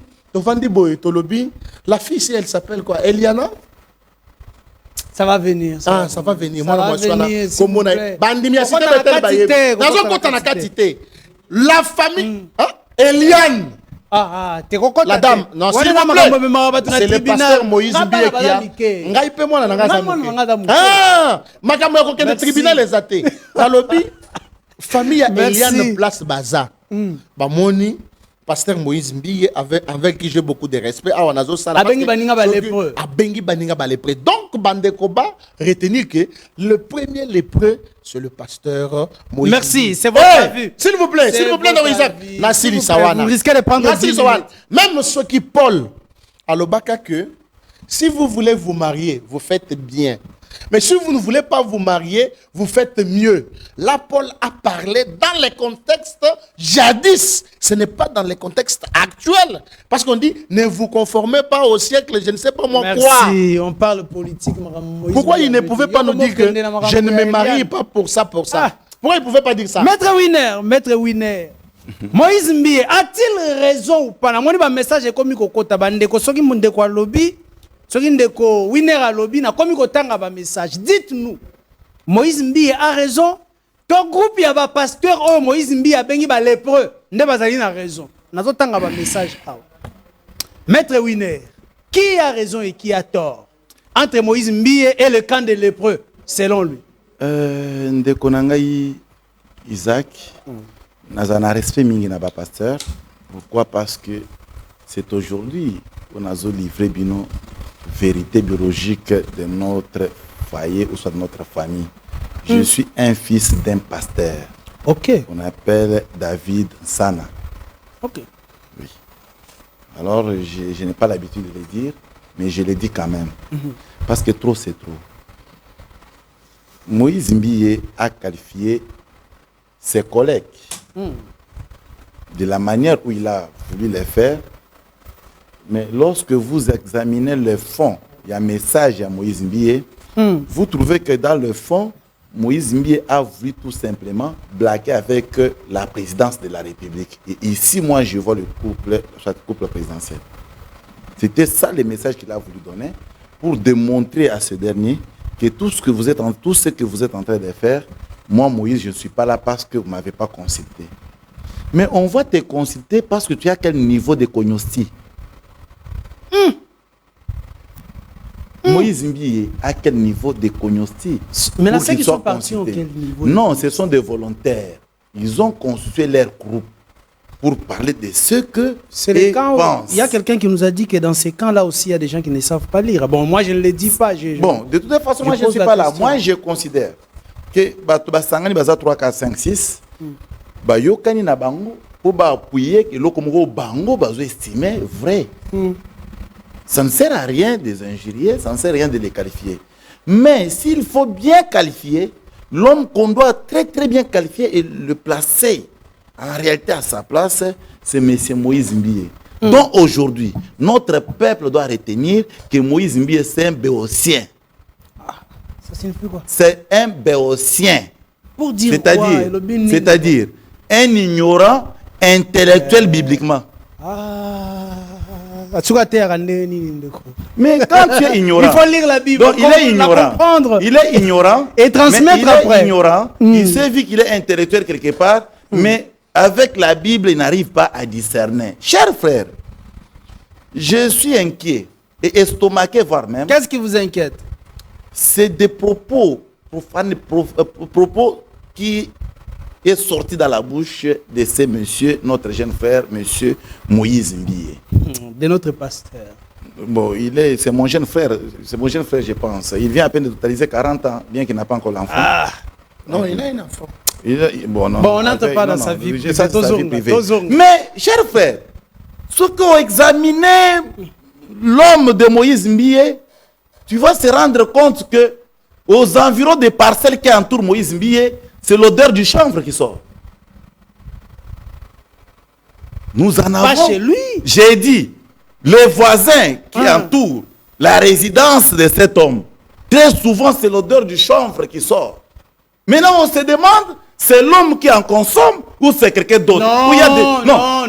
Speaker 7: la fille, si elle s'appelle quoi? Eliana?
Speaker 6: Ça va venir.
Speaker 7: Ça va venir.
Speaker 6: Ça va venir, s'il vous plaît.
Speaker 7: La famille, Eliane. La dame, non, s'il vous plaît, c'est le pasteur Moïse Mbiye qui a. Ngai pe mwana na ngaza muke. Ah, makambo ya kokende tribunal ezate. Alobi famille Eliane place Baza. Bamoni pasteur Moïse Mbiye avec qui j'ai beaucoup de respect. Ah, on a zo sala.
Speaker 6: Abengi baninga ba lépreux.
Speaker 7: Abengi baninga ba lépreux. Donc Bandekoba retenir que le premier lépreux c'est le pasteur Moïse.
Speaker 6: Merci, c'est votre avis.
Speaker 7: S'il vous plaît, Isaac. Nassili Sawana.
Speaker 6: Vous risquez de prendre
Speaker 7: Nassili Sawana. Même ceux qui Paul à l'Obaka que si vous voulez vous marier, vous faites bien. Mais si vous ne voulez pas vous marier, vous faites mieux. Là, Paul a parlé dans les contextes jadis. Ce n'est pas dans les contextes actuels. Parce qu'on dit, ne vous conformez pas au siècle, je ne sais pas moi quoi.
Speaker 6: Merci, on parle politique.
Speaker 7: Pourquoi il ne pouvait pas nous dire que je ne me marie pas pour ça, pour ça? Pourquoi il ne pouvait pas dire ça?
Speaker 6: Maître Winner. Moïse Mbiye a-t-il raison ou pas? Moi, le message est comme Kokota Bandeko, soki mundeko alobi. Soki ndeko Winner alobi na komi kotanga ba message. Dites-nous, Moïse Mbiye a raison? Ton groupe y a ba pasteur oh Moïse Mbiye a bengi ba lépreux. Nde bazali na raison. Nazo tanga ba message awa. Maître Winner, qui a raison et qui a tort entre Moïse Mbiye et le camp des lépreux, selon lui?
Speaker 1: Ndeko nangai Isaac, nazana respect mingi na ba pasteur. Pourquoi? Parce que c'est aujourd'hui qu'on a livré bino vérité biologique de notre foyer ou soit de notre famille. Je suis un fils d'un pasteur.
Speaker 6: Ok.
Speaker 1: On appelle David Sana.
Speaker 6: Ok.
Speaker 1: Oui. Alors, je n'ai pas l'habitude de le dire, mais je le dis quand même. Parce que trop, c'est trop. Moïse Mbiye a qualifié ses collègues de la manière où il a voulu les faire. Mais lorsque vous examinez le fond, il y a un message à Moïse Mbiye, vous trouvez que dans le fond, Moïse Mbiye a voulu tout simplement blaguer avec la présidence de la République. Et ici, moi, je vois le couple présidentiel. C'était ça le message qu'il a voulu donner pour démontrer à ce dernier que tout ce que vous êtes en train de faire, moi, Moïse, je ne suis pas là parce que vous ne m'avez pas consulté. Mais on va te consulter parce que tu as quel niveau de cognosci. Moïse Mbiye à quel niveau de cognosci?
Speaker 6: Mais là, ceux qui sont partis au quel niveau?
Speaker 1: Non, ce sont des volontaires. Ils ont constitué leur groupe pour parler de ce que
Speaker 6: c'est les camps. Il y a quelqu'un qui nous a dit que dans ces camps-là aussi, il y a des gens qui ne savent pas lire. Bon, moi, je ne le dis pas.
Speaker 1: Bon, de toute façon, moi, je ne suis pas là. Moi, je considère que Basangani Baza 3, 4, 5, 6, Bayokani na bango, pour appuyer que l'okomoro bango bazo estimer vrai. Ça ne sert à rien de les injurier, ça ne sert à rien de les qualifier. Mais s'il faut bien qualifier, l'homme qu'on doit très très bien qualifier et le placer en réalité à sa place, c'est M. Moïse Mbiye. Donc aujourd'hui, notre peuple doit retenir que Moïse Mbie c'est un béotien.
Speaker 6: Ça signifie quoi?
Speaker 1: C'est un béotien.
Speaker 6: Pour dire
Speaker 1: C'est-à-dire un ignorant intellectuel bibliquement. Mais quand tu es ignorant,
Speaker 6: il faut lire la Bible.
Speaker 1: Donc il est ignorant.
Speaker 6: Comprendre.
Speaker 1: Il est ignorant.
Speaker 6: Et transmettre après.
Speaker 1: Il est ignorant. Il sait vu qu'il est intellectuel quelque part, mais avec la Bible, il n'arrive pas à discerner. Chers frères, je suis inquiet et estomaqué voire même.
Speaker 6: Qu'est-ce qui vous inquiète?
Speaker 1: C'est des propos profanes, propos qui est sorti dans la bouche de ce monsieur, notre jeune frère, monsieur Moïse Mbie.
Speaker 6: De notre pasteur.
Speaker 1: Bon, c'est mon jeune frère, je pense. Il vient à peine de totaliser 40 ans, bien qu'il n'a pas encore l'enfant.
Speaker 7: Non, il a un enfant.
Speaker 6: On n'entre pas dans sa vie privée.
Speaker 1: Mais, chers frères, ceux qui ont examiné l'homme de Moïse Mbie, tu vas se rendre compte que aux environs des parcelles qui entourent Moïse Mbie, c'est l'odeur du chanvre qui sort. Nous en avons.
Speaker 6: Pas chez lui.
Speaker 1: J'ai dit, les voisins qui entourent la résidence de cet homme, très souvent c'est l'odeur du chanvre qui sort. Maintenant on se demande, c'est l'homme qui en consomme ou c'est quelqu'un d'autre? Non,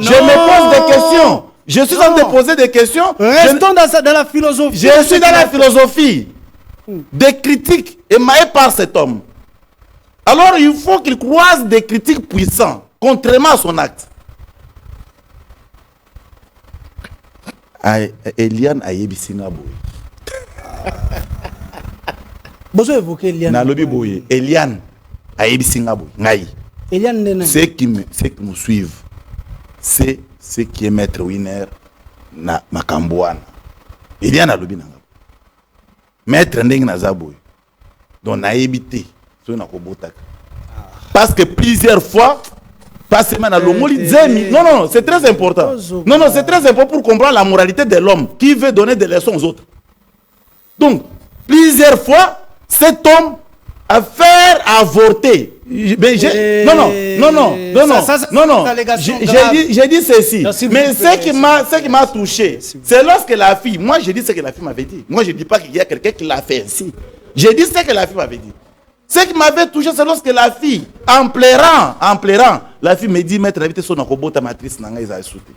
Speaker 1: je me pose des questions. Je suis en train de poser des questions.
Speaker 6: Restons dans la philosophie.
Speaker 1: Je suis dans la philosophie des critiques émaillées par cet homme. Alors il faut qu'il croise des critiques puissants, contrairement à son acte. Eliane Ayebisinga Boy.
Speaker 6: Vous avez évoqué Eliane.
Speaker 1: Nalobi Boy. Eliane Ayebisinga Boy. Ngai.
Speaker 6: Eliane.
Speaker 1: Ceux qui me suivent, c'est ce qui est maître winner na Makambouana. Eliane Alobi Nanga. Maître Ndeng Nazaboy. Donc Naebité. Parce que plusieurs fois, pas seulement dans le non, c'est très important. Non, c'est très important pour comprendre la moralité de l'homme qui veut donner des leçons aux autres. Donc, plusieurs fois, cet homme a fait avorter. J'ai dit ceci. Mais ce qui m'a touché, c'est lorsque la fille, moi j'ai dit ce que la fille m'avait dit. Moi je ne dis pas qu'il y a quelqu'un qui l'a fait ainsi. J'ai dit ce que la fille m'avait dit. Ce qui m'avait touché, c'est lorsque la fille, en pleurant, la fille me dit, maître, invité son robot, ta matrice, n'a pas sauté.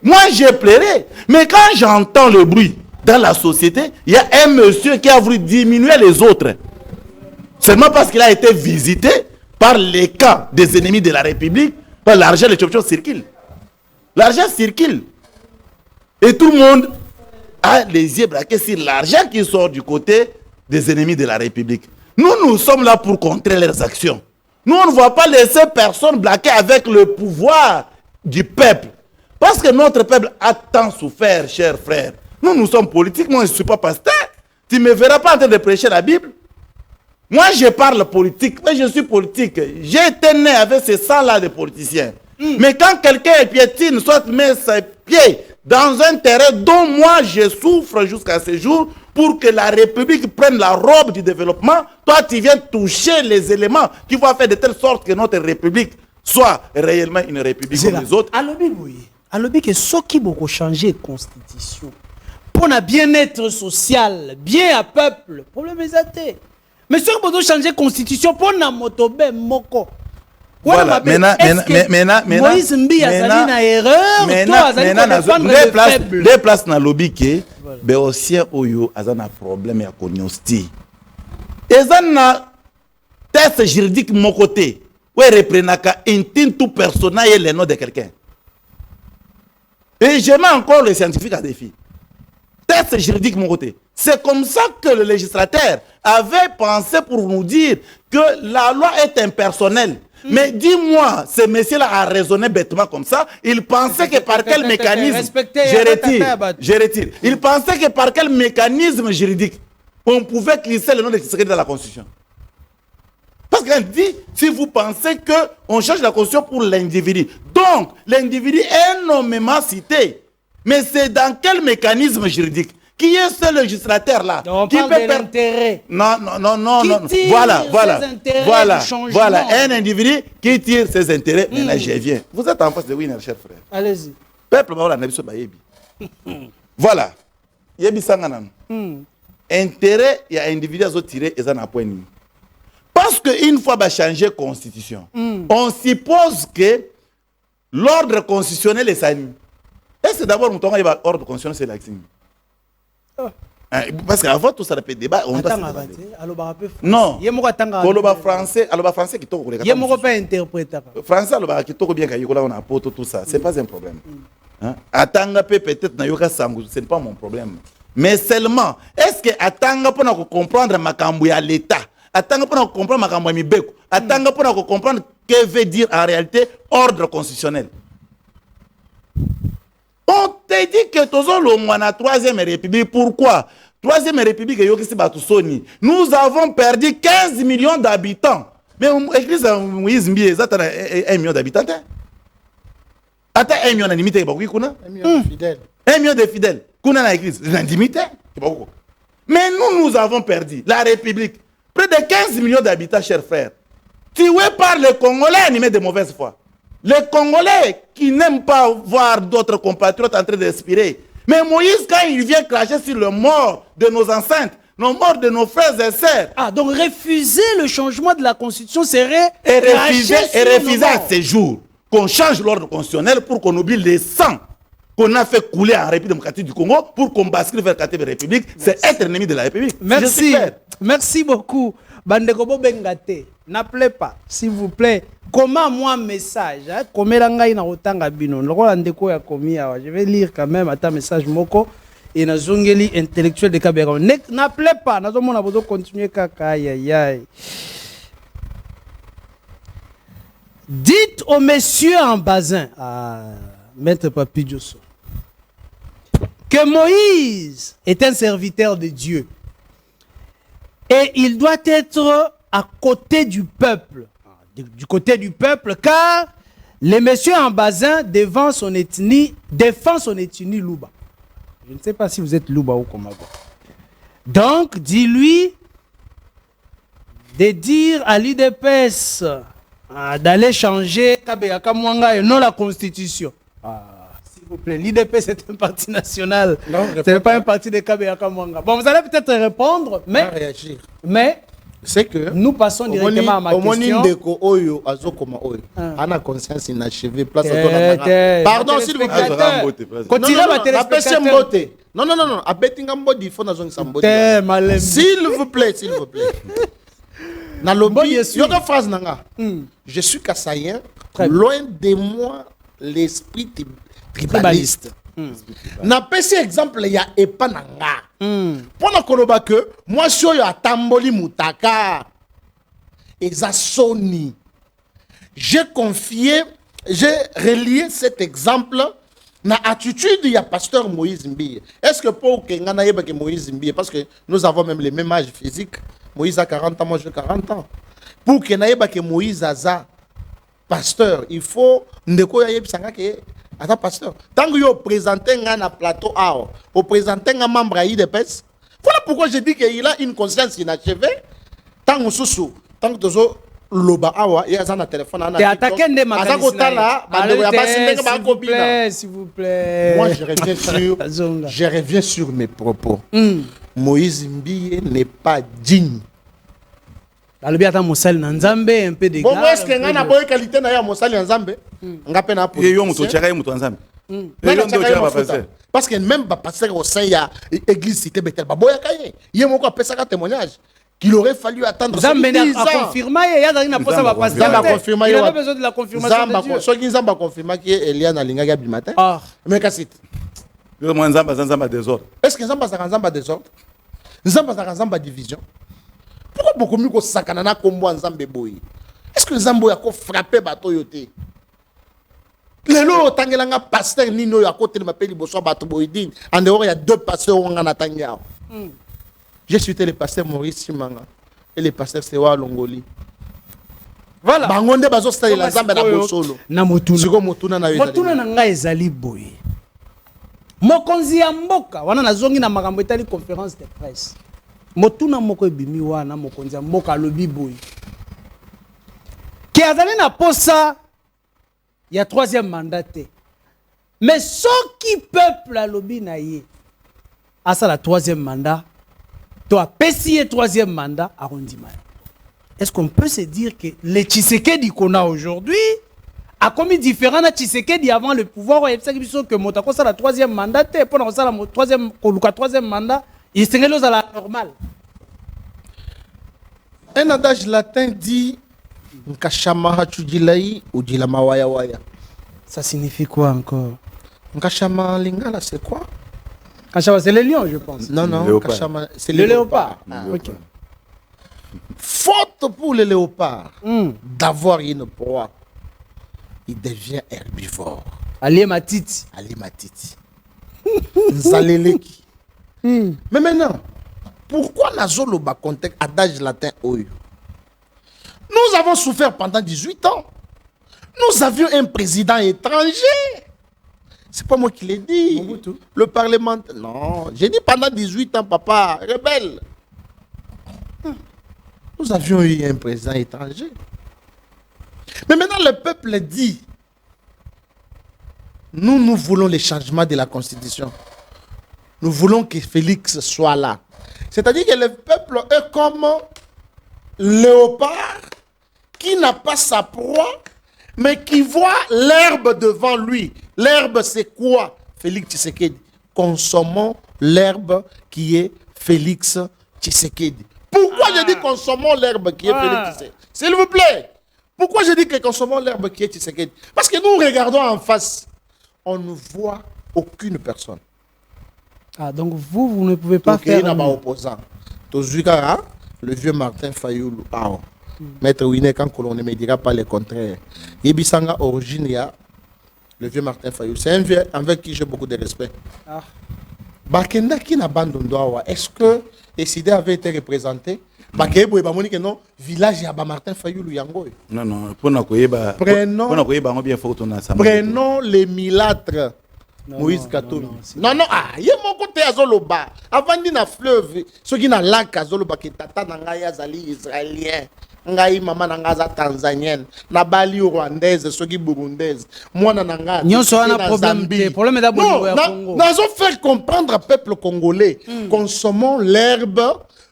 Speaker 1: Moi, j'ai pleuré. Mais quand j'entends le bruit dans la société, il y a un monsieur qui a voulu diminuer les autres. Seulement parce qu'il a été visité par les camps des ennemis de la République, par l'argent, les chopchons circulent. L'argent circule. Et tout le monde a les yeux braqués sur l'argent qui sort du côté des ennemis de la République. Nous sommes là pour contrer leurs actions. Nous, on ne va pas laisser personne braquer avec le pouvoir du peuple. Parce que notre peuple a tant souffert, chers frères. Nous sommes politiques. Moi, je ne suis pas pasteur. Tu ne me verras pas en train de prêcher la Bible. Moi, je parle politique. Mais je suis politique. J'ai été né avec ces sangs-là de politiciens. Mais quand quelqu'un piétine, soit met ses pieds dans un terrain dont moi, je souffre jusqu'à ce jour, pour que la République prenne la robe du développement, toi tu viens toucher les éléments qui vont faire de telle sorte que notre République soit réellement une République comme les autres.
Speaker 6: Alors que ce qui va changer la constitution, pour le bien-être social, bien à peuple, le problème est athée. Mais ce qui va changer la constitution, pour la motobe moko.
Speaker 1: Voilà, maintenant,
Speaker 6: Moïse Mbie a une erreur,
Speaker 1: des places dans le lobby qui béotien oyo azana problème ya konyosti. Ezana test juridique mon côté. Ouais reprenaka intime tout personnel et le nom de quelqu'un. Et je mets encore les scientifiques à défi. Test juridique mon côté. C'est comme ça que le législateur avait pensé pour nous dire que la loi est impersonnelle. Mais dis-moi, ce monsieur-là a raisonné bêtement comme ça. Il pensait que par quel mécanisme... Je retire. Il pensait que par quel mécanisme juridique on pouvait glisser le nom de Tshisekedi dans la Constitution. Parce qu'elle dit, si vous pensez qu'on change la Constitution pour l'individu. Donc, l'individu est nommément cité. Mais c'est dans quel mécanisme juridique? Qui est ce législateur là?
Speaker 6: Qui peut l'intérêt?
Speaker 1: Non. Voilà. Un individu qui tire ses intérêts. Maintenant, je viens. Vous êtes en face de Winner, cher frère.
Speaker 6: Allez-y.
Speaker 1: Peuple ba na biso ba yebi. Voilà. Yebi sangana. Intérêt il y a individu à tirer et ça n'a point ni. Parce que une fois ba changer constitution, on suppose que l'ordre constitutionnel est sani. Et c'est d'abord mon temps ordre constitutionnel c'est l'action. Parce qu'avant tout ça le débat on doit non aloba français qui toko
Speaker 6: il y a mon pas interpréter
Speaker 1: français aloba qui toko bien kayola on a poto tout ça c'est pas un problème atanga peut-être na yoka sangu c'est pas mon problème mais seulement est-ce que atanga pour comprendre makambo ya l'état atanga pour comprendre makambo ya mibeko atanga pour comprendre que veut dire en réalité ordre constitutionnel. On te dit que tozo le mois na 3e République. Pourquoi? 3e République nous avons perdu 15 millions d'habitants. Mais l'église Moïse Mbi est 1 million d'habitants. Attends 1 million d'animité. 1 million de fidèles. 1 million de fidèles. Kuna na église l'animité. Mais nous avons perdu la République. Près de 15 millions d'habitants, chers frères. Tués par les Congolais animés de mauvaise foi. Les Congolais qui n'aiment pas voir d'autres compatriotes en train d'expirer. Mais Moïse, quand il vient cracher sur le mort de nos enceintes, nos morts de nos frères et sœurs.
Speaker 6: Ah, donc refuser le changement de la Constitution serait
Speaker 1: refuser à ces jours qu'on change l'ordre constitutionnel pour qu'on oublie les sangs qu'on a fait couler en République démocratique du Congo pour qu'on bascule vers la République. C'est être ennemi de la République.
Speaker 6: Merci. Merci beaucoup. Bandekobo Bengate, n'appelez pas, s'il vous plaît. Comment moi message, comment l'angaï na otanga bino, je vais lire quand même à ta message moko et na zongeli intellectuel de Kabera. N'appelez pas, na zomo na bodo continuer kaka aïe. Dites au monsieur en bazin, Maître Papi Diosso, que Moïse est un serviteur de Dieu. Et il doit être à côté du peuple. Du côté du peuple, car le monsieur en bazin défend son ethnie Louba. Je ne sais pas si vous êtes Louba ou Komago. Donc, dis-lui de dire à l'IDPS d'aller changer Kabeyaka Mwanga et non la Constitution. S'il vous plaît, l'IDP c'est un parti national. Ce n'est pas un parti de Kabeyaka Mwanga. Bon, vous allez peut-être répondre, mais
Speaker 7: c'est que
Speaker 6: nous passons directement à ma question.
Speaker 7: On a conscience inachevée.
Speaker 6: Pardon, s'il vous plaît. Continuez ma téléspectateur.
Speaker 7: Non. S'il vous plaît. Je suis kassaïen. Loin de moi l'esprit tribaliste. Na pesi exemple ya epananga. Pona koloba que moi si yo atamboli mutaka eza soni. J'ai relié cet exemple na attitude ya pasteur Moïse Mbi. Est-ce que pour que ngana yeba que Moïse Mbi parce que nous avons même le même âge physique. Moïse a 40 ans, moi j'ai 40 ans. Pour que na yeba que Moïse aza pasteur, il faut ndeko ya yebisanga que attends, pasteur, tant que vous présentez un plateau, vous présentez un membre à IDPS, voilà pourquoi je dis qu'il a une conscience inachevée. Tant que vous loba awa, il y a un téléphone.
Speaker 6: S'il vous plaît.
Speaker 7: Moi, je reviens sur mes propos. Moïse Mbi n'est pas digne.
Speaker 6: Albiata Moussel Nanzambe, un peu de
Speaker 7: bon, est-ce qu'il y a une bonne qualité dans Moussel Nanzambe? Parce que même pas passer au sein de l'église cité Bethel, il y a encore un témoignage qu'il aurait fallu attendre 10 ans.
Speaker 6: Il y a besoin de la confirmation de Dieu.
Speaker 7: Ceux qui ont confirmé qu'il y a Eliane Alinga Bimatin. Mais qu'est-ce que est-ce que Nzamba désordre? Nzamba division? Pourquoi beaucoup mieux que Sakanana Kombo Nzambe Boy? Est-ce que Nzambo a frappé bateau yoté? Les lots tangelanga pasteur Nino ya côté de ma pays Bosso bateau Boydine. En dehors il y a 2 pasteurs on en attend. J'ai suivi le pasteur Maurice Simanga et le pasteur Sewa Longoli.
Speaker 6: Voilà.
Speaker 7: Bangonde bazo stade la Nzambe na Bosolo.
Speaker 6: Na motuna.
Speaker 7: Siko motuna na
Speaker 6: yezali. Motuna na ngai ezali boy. Mokonzi ya mboka wana nazongi na makambo etali conférence de presse. Motuna moko ebimi wana mokonzi ya mboka lobi boy. Ki azali na posa ya 3e mandat. Mais ce qui peuple à lobby naïe, à ça la troisième mandat, toi, PCA troisième mandat, arrondissement. Est-ce qu'on peut se dire que les Tshisekedi qu'on a aujourd'hui a commis différent de Tshisekedi avant le pouvoir, et que Motako ça la troisième mandat, pendant ça la troisième mandat, il serait à la normale.
Speaker 7: Un adage latin dit Nkashama hachujilai ujilama waya waya.
Speaker 6: Ça signifie quoi encore?
Speaker 7: Nkashama lingala c'est quoi?
Speaker 6: Nkashama c'est le lion, je pense.
Speaker 7: Non, non,
Speaker 1: Léopard.
Speaker 7: Nkashama c'est
Speaker 6: Le léopard.
Speaker 1: Ok.
Speaker 7: Faute pour le léopard d'avoir une proie, il devient herbivore.
Speaker 6: Allié Matiti.
Speaker 7: Ali Matiti. Nzaleleki. Mais maintenant, pourquoi Nazoloba contexte adage latin oyo? Nous avons souffert pendant 18 ans. Nous avions un président étranger. C'est pas moi qui l'ai dit.
Speaker 6: Mobutu.
Speaker 7: Le parlementaire. Non, j'ai dit pendant 18 ans, papa, rebelle. Nous avions eu un président étranger. Mais maintenant, le peuple dit, nous voulons les changements de la Constitution. Nous voulons que Félix soit là. C'est-à-dire que le peuple est comme léopard qui n'a pas sa proie, mais qui voit l'herbe devant lui. L'herbe, c'est quoi? Félix Tshisekedi. Consommons l'herbe qui est Félix Tshisekedi. Pourquoi je dis consommons l'herbe qui est Félix Tshisekedi? S'il vous plaît. Pourquoi je dis que consommons l'herbe qui est Tshisekedi? Parce que nous regardons en face. On ne voit aucune personne.
Speaker 6: Ah, donc vous ne pouvez pas
Speaker 7: faire
Speaker 6: faire...
Speaker 7: opposant. Le vieux Martin Fayoulou. Maître Winé, quand on ne me dira pas le contraire. Yebisanga origine, le vieux Martin Fayoulou. C'est un vieux avec qui j'ai beaucoup de respect. Bakenda qui n'a pas d'endroit. Est-ce que SID avait été représenté? Bakebo et Bamonique, non, village à Martin Fayoulou Yango.
Speaker 1: Non, non,
Speaker 7: Prenons les milâtres. Moïse Katoumi. Non, non, il y a mon côté Azoloba. Avant d'y na fleuve, ceux qui n'a lac Azoloba qui tata n'angaya zali israélien. Ngai maman n'angaza tanzanienne. Na bali rwandaise, ceux qui burundaise. Moi n'anga.
Speaker 6: Nous sommes un problème. Le problème est d'abord au Congo.
Speaker 7: Nous avons fait comprendre au peuple congolais. Consommons l'herbe.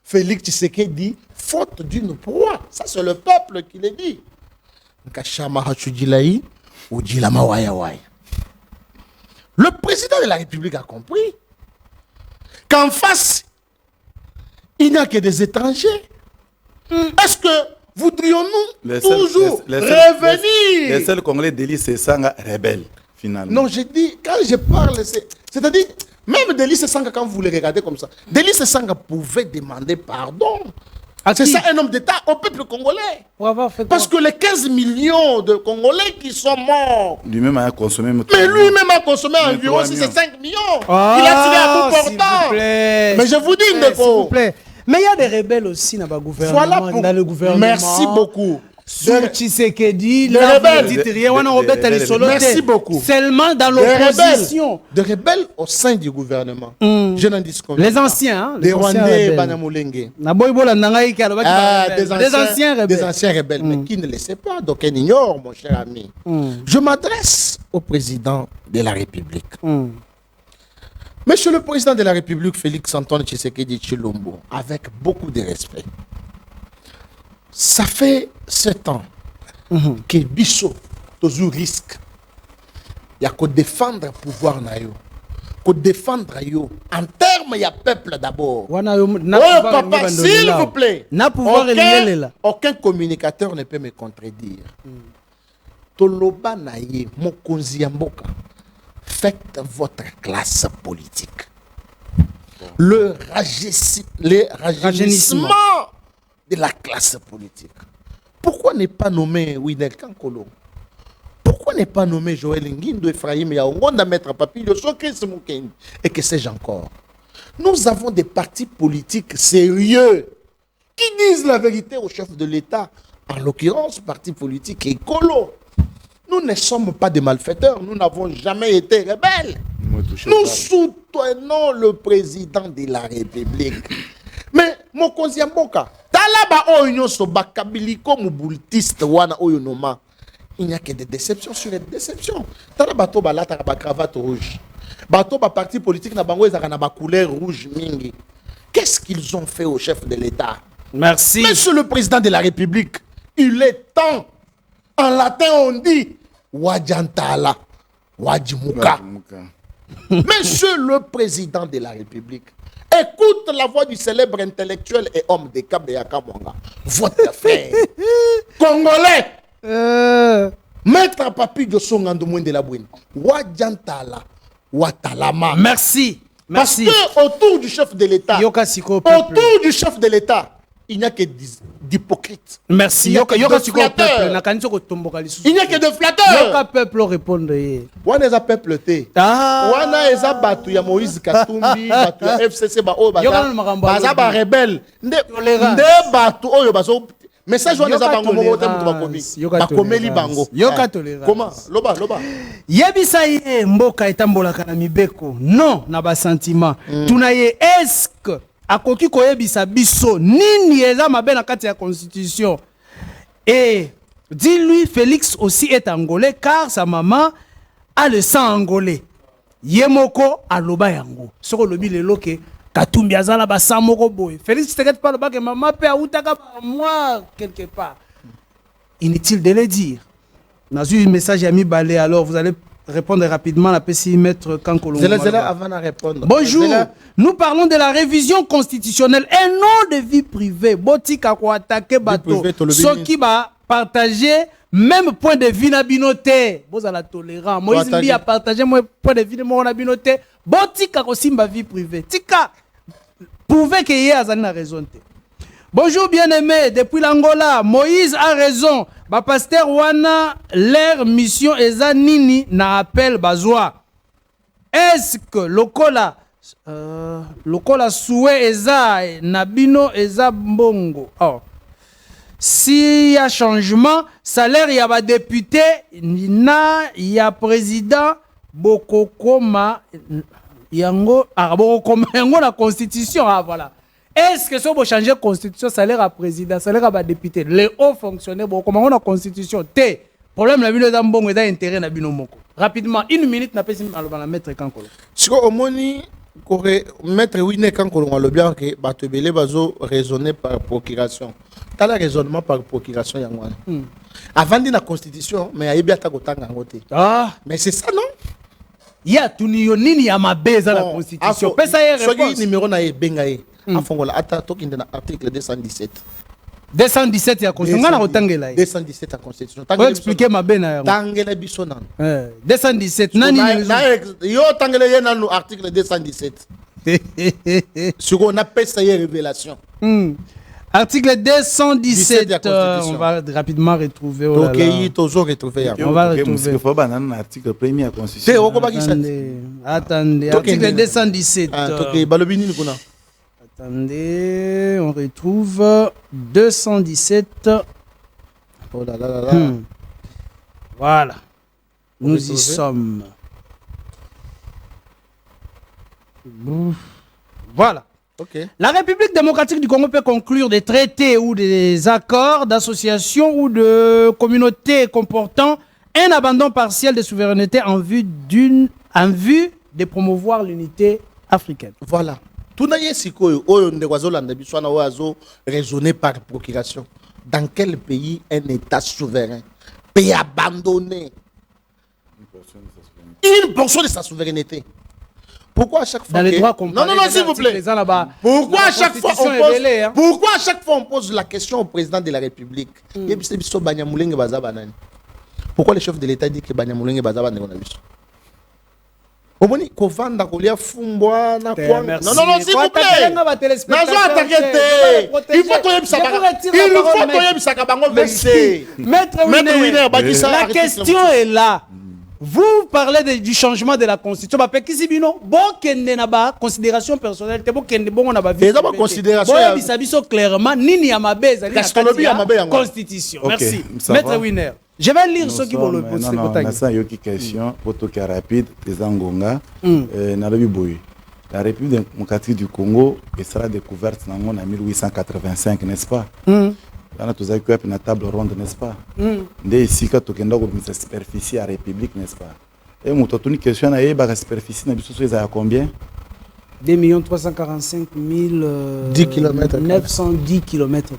Speaker 7: Félix Tshisekedi, faute d'une proie. Ça, c'est le peuple qui le dit. Nkashama hachujilai ujilama waya waya. Le président de la République a compris qu'en face, il n'y a que des étrangers. Est-ce que voudrions-nous toujours revenir?
Speaker 1: Les seuls Congolais d'élite, c'est Sanga rebelle, finalement.
Speaker 7: Non, j'ai dit, quand je parle, c'est-à-dire, même Délice Sanga, quand vous le regardez comme ça, Délice Sanga pouvait demander pardon. C'est ça un homme d'État au peuple congolais. Parce que les 15 millions de Congolais qui sont morts.
Speaker 1: Lui-même a consommé.
Speaker 7: Mais lui-même a consommé environ 5 millions. Il a tiré à tout portant. Mais je vous dis, Ndeko.
Speaker 6: Mais il y a des rebelles aussi dans le gouvernement.
Speaker 7: Voilà
Speaker 6: dans le gouvernement.
Speaker 7: Merci beaucoup.
Speaker 6: Sur Tshisekedi,
Speaker 7: les rebelles.
Speaker 6: Merci beaucoup. Seulement dans l'opposition.
Speaker 7: Des rebelles au sein du gouvernement. Je n'en dis pas.
Speaker 6: Les anciens, hein,
Speaker 7: les Rwandais, Banamulenge. Des anciens rebelles, mais qui ne le sait pas, donc on ignore, mon cher ami. Je m'adresse au président de la République. Monsieur le président de la République, Félix Antoine Tshisekedi Tshilombo, avec beaucoup de respect. Ça fait 7 ans que Bisso toujours risque. Il y a qu'à défendre le pouvoir nayo, qu'à défendre yo. En termes, il y a peuple d'abord. Oh papa, s'il vous plaît. Aucun communicateur ne peut me contredire. Toloba naye mokonzi mboka. Faites votre classe politique. Le rajeunissement de la classe politique. Pourquoi ne pas nommer Winel Kankolo? Pourquoi ne pas nommer Joël Nguindo, Ephraim Yaongonda, Maître Papilio, Chris Mouken, et que sais-je encore? Nous avons des partis politiques sérieux qui disent la vérité au chef de l'État, en l'occurrence, parti politique écolo. Nous ne sommes pas des malfaiteurs, nous n'avons jamais été rebelles. Nous soutenons le président de la République. Mais, mon Mboka, talaba oyo soba kabiliko mubultiste wana oyo noma il n'y a que des déceptions sur des déceptions. Tala bato balata ba cravate rouge. Bato ba parti politique na bango ezaka na ba couleur rouge mingi. Qu'est-ce qu'ils ont fait au chef de l'État?
Speaker 6: Merci.
Speaker 7: Monsieur le président de la République, il est temps. En latin, on dit Wajantala, Wajimuka. Monsieur le président de la République, écoute la voix du célèbre intellectuel et homme de Kabeyaka Mwanga, votre frère congolais, Maître Papi Djosongando Mwende la Bouine, Wajantala, Watalama.
Speaker 6: Merci. Merci.
Speaker 7: Parce que autour du chef de l'État, il n'y a que d'hypocrites.
Speaker 6: Merci.
Speaker 7: Il n'y a que de flatteurs. Il n'y a que de flatteurs.
Speaker 6: Yoka peuple répondre.
Speaker 7: Wana eza peuple te. Wana eza batu ya Moïse Katumbi, batu ya FCC ba o baza ba rebelle. Nde batu oyo bazo message wana eza bango moko te mutu bakomi. Bakomeli bango.
Speaker 6: Yoka tolérance.
Speaker 7: Comment? Loba.
Speaker 6: Yebisa ye mboka etambolaka na mibeko. Non na ba sentiment. Tunaye est-ce que akoki koyebisa biso nini eza mabe na kati ya constitution. Et dis-lui Félix aussi est angolais car sa maman a le sang angolais. Yemoko aloba yango. Soko lobi lelo ke Katumbi azala ba sang moko boy. Félix t'inquiète pas loba ke maman pe autaka moi quelque part. Inutile de le dire. N'a eu un message à mi balé alors vous allez répondre rapidement la PCI maître Kankolo.
Speaker 7: Avant de répondre.
Speaker 6: Bonjour. Nous parlons de la révision constitutionnelle et non de vie privée. Botika ko attaquer bateau. Ceux qui va partager même point de vue na binoté. Vous allez tolérant. Moïse Mbi a partagé mon point de vue de mon binoté. Botika ko simba vie privée. Tika pouvez que hier azali na raison. Bonjour bien-aimé, depuis l'Angola, Moïse a raison. Ba pasteur wana leur mission eza nini na appel bazwa. Est-ce que lokola souhait eza nabino eza mbongo. Oh. Si y a changement, salaire y a ba député na y a président bokokoma yango bokokoma yango la constitution voilà. Est-ce que si on changer la constitution, salaire à président, salaire à député, les hauts fonctionnaires, comment on a la constitution, le problème la ville d'Ambon est d'intérêt na bino moko. Rapidement, une minute n'a pas si mal la mettre Kankolo.
Speaker 7: Si au moni maître Wine Kankolo on le bien que batebele bazo raisonner par procuration. T'as le raisonnement par procuration yango. Avant de la constitution, mais ayebi ata kotanga ngote. Mais c'est ça non?
Speaker 6: Il y a tout nini ya mabeza la constitution. Pesa y réponse.
Speaker 7: Numéro na bengaye. Afongola ata tokinda na article 217.
Speaker 6: 217 ya constitution ngana kotangela.
Speaker 7: 217 ya constitution.
Speaker 6: Pour expliquer mabena yango.
Speaker 7: Tangela biso nan.
Speaker 6: 217 nani
Speaker 7: yo tangela ye nan article 217. Sur on a pesa y révélation.
Speaker 6: Article 217, on va rapidement retrouver.
Speaker 7: Toujours retrouver.
Speaker 6: On va retrouver.
Speaker 1: Article 1er à Constitution.
Speaker 6: Attendez. Article 217. Attendez, on retrouve 217.
Speaker 7: Oh là là.
Speaker 6: Voilà. Nous y sommes. Voilà.
Speaker 7: Okay.
Speaker 6: La République démocratique du Congo peut conclure des traités ou des accords d'association ou de communauté comportant un abandon partiel de souveraineté en vue de promouvoir l'unité africaine.
Speaker 7: Voilà. Tout n'a pas sikoyo oyo ndekazolanda biswana oazo raisonner par procuration. Dans quel pays un État souverain peut abandonner une portion de sa souveraineté? Pourquoi à chaque fois
Speaker 6: dans les droits
Speaker 7: non, s'il vous plaît. Pourquoi à chaque fois on pose la question au président de la République? Pourquoi le chef de l'État dit que Banyamulenge Bazaba n'est pas non, s'il vous plaît. Il faut
Speaker 6: la question est là. Vous parlez du changement de la constitution. Considération personnelle. Clairement, constitution. Merci. Maître Winer. Je vais lire ce qui vont le poser.
Speaker 1: Une question rapide. La République démocratique du Congo sera découverte en 1885, n'est-ce pas? On a tous une table ronde, n'est-ce pas? Dès ici, quand tu as une superficie à la République, n'est-ce pas? Et moi, tu as une question, la superficie, c'est à combien?
Speaker 6: 2 345
Speaker 7: 10 km.
Speaker 6: 910 km.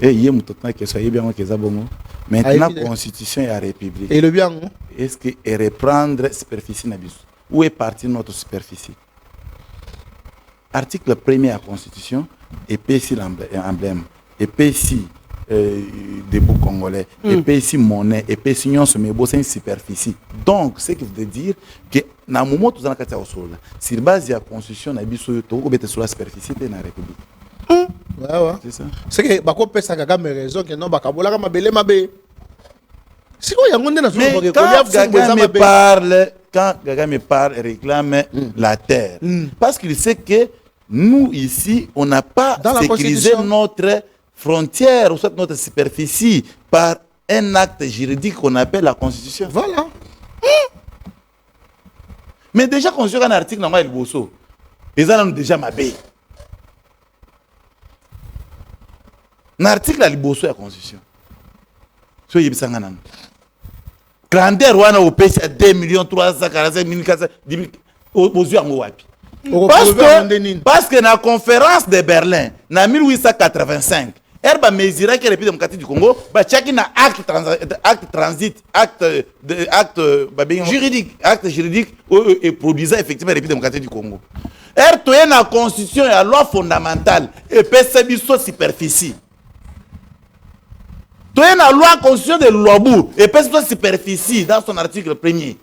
Speaker 1: Et il y a une question, bien que ça bon. Maintenant, la Constitution est à la République.
Speaker 7: Et le bien?
Speaker 1: Est-ce que reprendre la superficie? Où est partie notre superficie? Article 1er de la Constitution, et ici l'emblème, et ici des beaux Congolais, et ici monnaie, et ici nous sommes une superficie. Donc, ce qui veut dire que dans le moment où nous avons sur base de la Constitution, nous avons sur la superficie de la République.
Speaker 7: Ouais.
Speaker 1: C'est ça.
Speaker 7: C'est que bako pesa kaka me raison que non bakabola kama bele mabe. Si quoi yango ndena
Speaker 1: Mais
Speaker 7: zo
Speaker 1: quand Gaga me parle, réclame la terre. Parce qu'il sait que nous, ici, on n'a pas sécurisé notre frontière ou soit notre superficie par un acte juridique qu'on appelle la Constitution.
Speaker 7: Voilà.
Speaker 1: Mais déjà, quand on a un article dans le Bosso, les gens ont déjà mabé. Un article à Liboso la Constitution. So yebisangana. Grandeur wana au pays à 2 345 400 10 000 aux yeux wapi. Parce que dans la conférence de Berlin, en 1885, Herba mesura que les pays démocratiques du Congo, chacun a acte juridique et produisant effectivement les pays démocratiques du Congo. Elle a la constitution et la loi fondamentale et percevait sa superficie. Tu as la loi constitution de Luabu et percevait sa superficie dans son article 1er.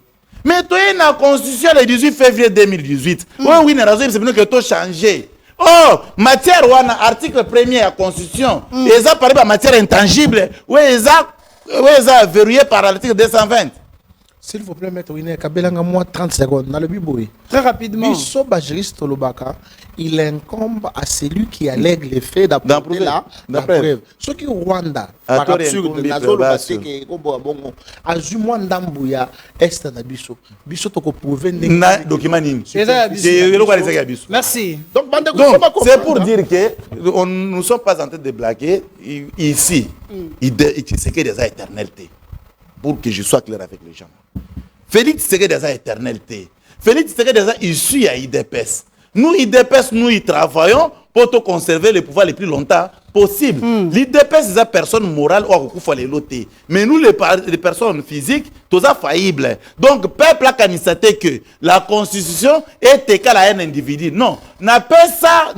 Speaker 1: Mais tu as la constitution le 18 février 2018. Oui, c'est que tu as changé. Oh, matière wana article 1er de la constitution. Et ça paraît matière intangible. Oui, ça verrouillé par l'article 220.
Speaker 7: S'il vous plaît, maître Winer, kabelanga moi 30 secondes dans le biboui.
Speaker 6: Très rapidement.
Speaker 7: Biso bajuriste Lobaka, il incombe à celui qui allègue les faits d'apporter la preuve. Ce qui Rwanda, par absurde, Nazolo Baseke, Bongo, Azumwa Ndambuya, Est Nabiso. Biso toko prouver
Speaker 1: na document nini.
Speaker 6: Merci.
Speaker 1: Donc c'est pour dire que nous ne sommes pas en train de blaguer ici. C'est que des éternalités. Pour que je sois clair avec les gens. Félix Tshisekedi est éternalité. Félix Tshisekedi est issu à IDPS. Nous, IDPS, nous y travaillons pour te conserver le pouvoir le plus longtemps possible. L'IDPS, c'est une personne morale ou faut les loter. Mais nous, les personnes physiques, tout ça faillible. Donc, le peuple a constaté que la constitution est égale à un individu. Non, n'a pas ça.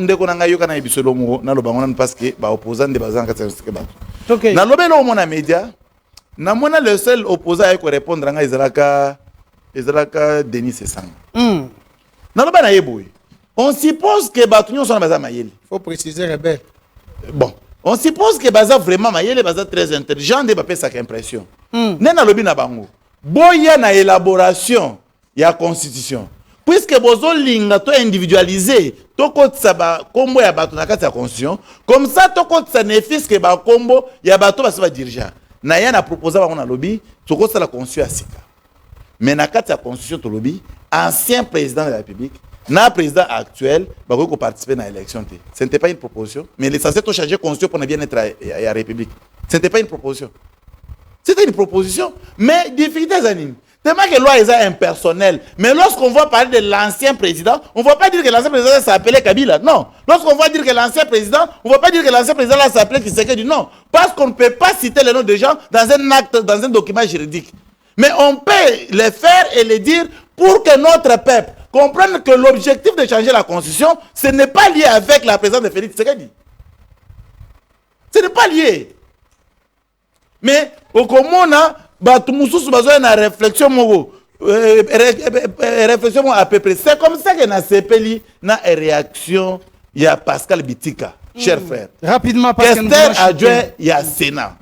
Speaker 1: Parce que l'opposant de bazan na lobelo mon média. Namona le seul opposant à répondre à Ezraka Denis Sessang. On suppose que Batunyo sont dans Mayele.
Speaker 7: Il faut préciser, rebelle.
Speaker 1: Bon, on suppose que Baza vraiment Mayele Baza très intelligent de baper sa impression. Nena lobi na bango. Boya na élaboration ya constitution. Puisque bozo linga to individualisé, to kotsa ba kombo ya bato na kati ya constitution, comme ça to kotsa néfis que ba kombo ya bato ba se dirigeant. Na ya na proposé ba na lobby, to kotsa la constitution ya sika. Mais na kati ya constitution to lobby, ancien président de la République, na président actuel, ba ko participer na élection té. Ce n'était pas une proposition, mais l'essentiel to changer constitution pour bien être à la République. Ce n'était pas une proposition. C'était une proposition, mais difficulté zanine. Tellement que la loi est impersonnelle. Mais lorsqu'on va parler de l'ancien président, on ne va pas dire que l'ancien président s'appelait Kabila. Non. Lorsqu'on va dire que l'ancien président, on ne va pas dire que l'ancien président s'appelait Tshisekedi. Non. Parce qu'on ne peut pas citer le nom des gens dans un acte, dans un document juridique. Mais on peut les faire et les dire pour que notre peuple comprenne que l'objectif de changer la constitution, ce n'est pas lié avec la présence de Félix Tshisekedi. Ce n'est pas lié. Mais au commun, réflexion à peu près. C'est comme ça que na CPLI na réaction il y a Pascal Bitika, cher frère.
Speaker 6: Rapidement parce que nous
Speaker 1: adjoint il y a Sénat.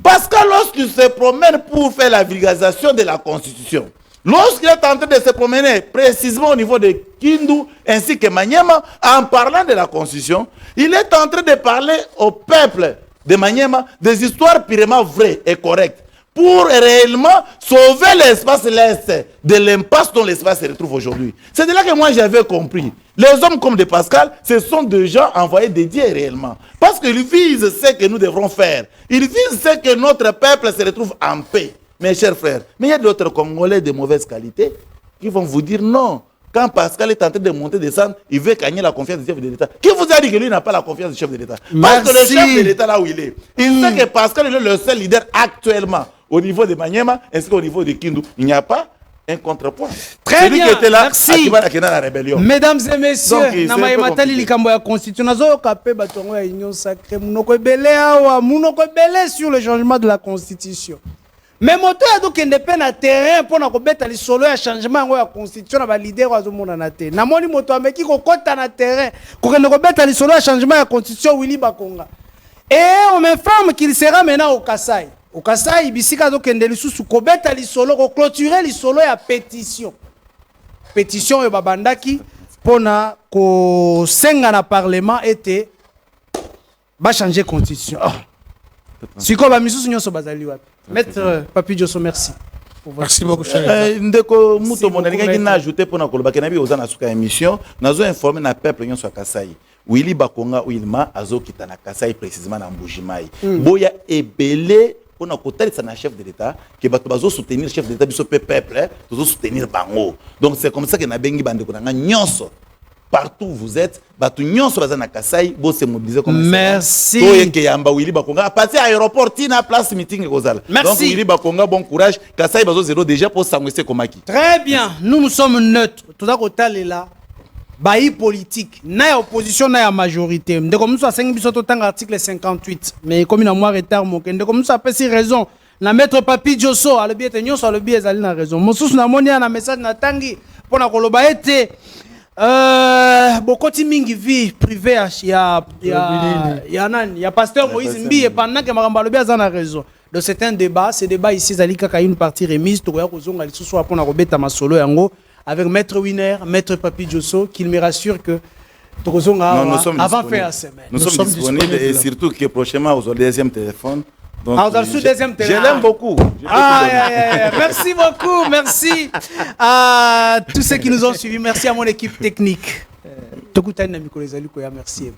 Speaker 1: Pascal lorsqu'il se promène pour faire la vulgarisation de la Constitution, lorsqu'il est en train de se promener précisément au niveau de Kindu ainsi que Maniema en parlant de la Constitution, il est en train de parler au peuple de Maniema des histoires purement vraies et correctes. pour réellement sauver l'espace l'Est de l'impasse dont l'espace se retrouve aujourd'hui. C'est de là que moi j'avais compris. Les hommes comme de Pascal, ce sont des gens envoyés dédiés réellement. Parce qu'ils visent ce que nous devrons faire. Ils visent ce que notre peuple se retrouve en paix. Mes chers frères, mais il y a d'autres Congolais de mauvaise qualité qui vont vous dire non. Quand Pascal est en train de monter, descendre, il veut gagner la confiance du chef de l'État. Qui vous a dit que lui n'a pas la confiance du chef de l'État? Parce que le chef de l'État, là où il est, il sait que Pascal est le seul leader actuellement au niveau de Maniema ainsi qu'au niveau de Kindu. Il n'y a pas un contrepoint.
Speaker 6: Très bien,
Speaker 1: qui était là,
Speaker 6: merci.
Speaker 1: La rébellion.
Speaker 6: Mesdames et messieurs,
Speaker 1: Donc,
Speaker 6: Matali likambo ya constitution nazo kapé batongo ya union sacrée munoko ebele awa munoko ebele sur le changement de la constitution. Mais moto ya do kende pe na terrain pour na kobeta li solo ya changement ngo ya constitution na ba leader wazo mona na te. Na moni moto ameki ko kota na terrain ko kende kobeta li solo ya changement ya constitution Willy Bakonga. Et on m'informe qu'il sera maintenant au Kassai. Au Kassai bisika do kende lisusu kobeta li solo ko clôturer li solo ya pétition. Pétition yo babandaki pona ko senga na parlement était ba changer constitution. Siko ba misusu nyonso bazali wapi. Maître Papi Diosso, merci.
Speaker 7: Merci beaucoup, cher.
Speaker 1: Ndeko muto monalinga qui n'a ajouté pour na koloba kenabi ozana suka émission nazo informer na peuple nyonso ya Kasai. Willy Bakonga Wilma azo kitana Kasai précisément na Mbujimai. Boya ebele on a kotalisa na chef de l'État que bato bazo soutenir le chef de l'État biso peuple tozo soutenir bango. Donc c'est comme ça que na bengi bande ko na nyonso. Partout où vous êtes, bato nyonso bazana Kasai bo se mobiliser comme ça.
Speaker 6: Merci.
Speaker 1: Toyeke yamba Willy Bakonga a passé à aéroport tina place meeting kozala. Donc Willy Bakonga bon courage, Kasai bazo zéro déjà pour s'amwese komaki.
Speaker 6: Très bien, nous sommes neutres. Tout ça kotalé là. Baï politique, na opposition na majorité. De comme ça 5 biso totanga article 58. Mais comme il a moins retard mon de comme ça peut si raison. Na maître Papi Diosso, le biais nyonso le biais ezali na raison. Mosusu na monia na message na tangi pona koloba ete bokoti mingi vie privée ya nani ya pasteur Moïse Mbiye pendant que makambo lobi azana raison. Donc c'est un débat, ce débat ici zali kaka une partie remise to ya kozonga lisusu apona kobeta masolo yango avec maître Winner, maître Papi Diosso qu'il me rassure que tozonga avant fin la semaine.
Speaker 1: Nous sommes disponibles et surtout que prochainement au deuxième téléphone. Donc,
Speaker 6: deuxième
Speaker 1: je l'aime beaucoup.
Speaker 6: Merci beaucoup, merci à tous ceux qui nous ont suivis, merci à mon équipe technique. Merci.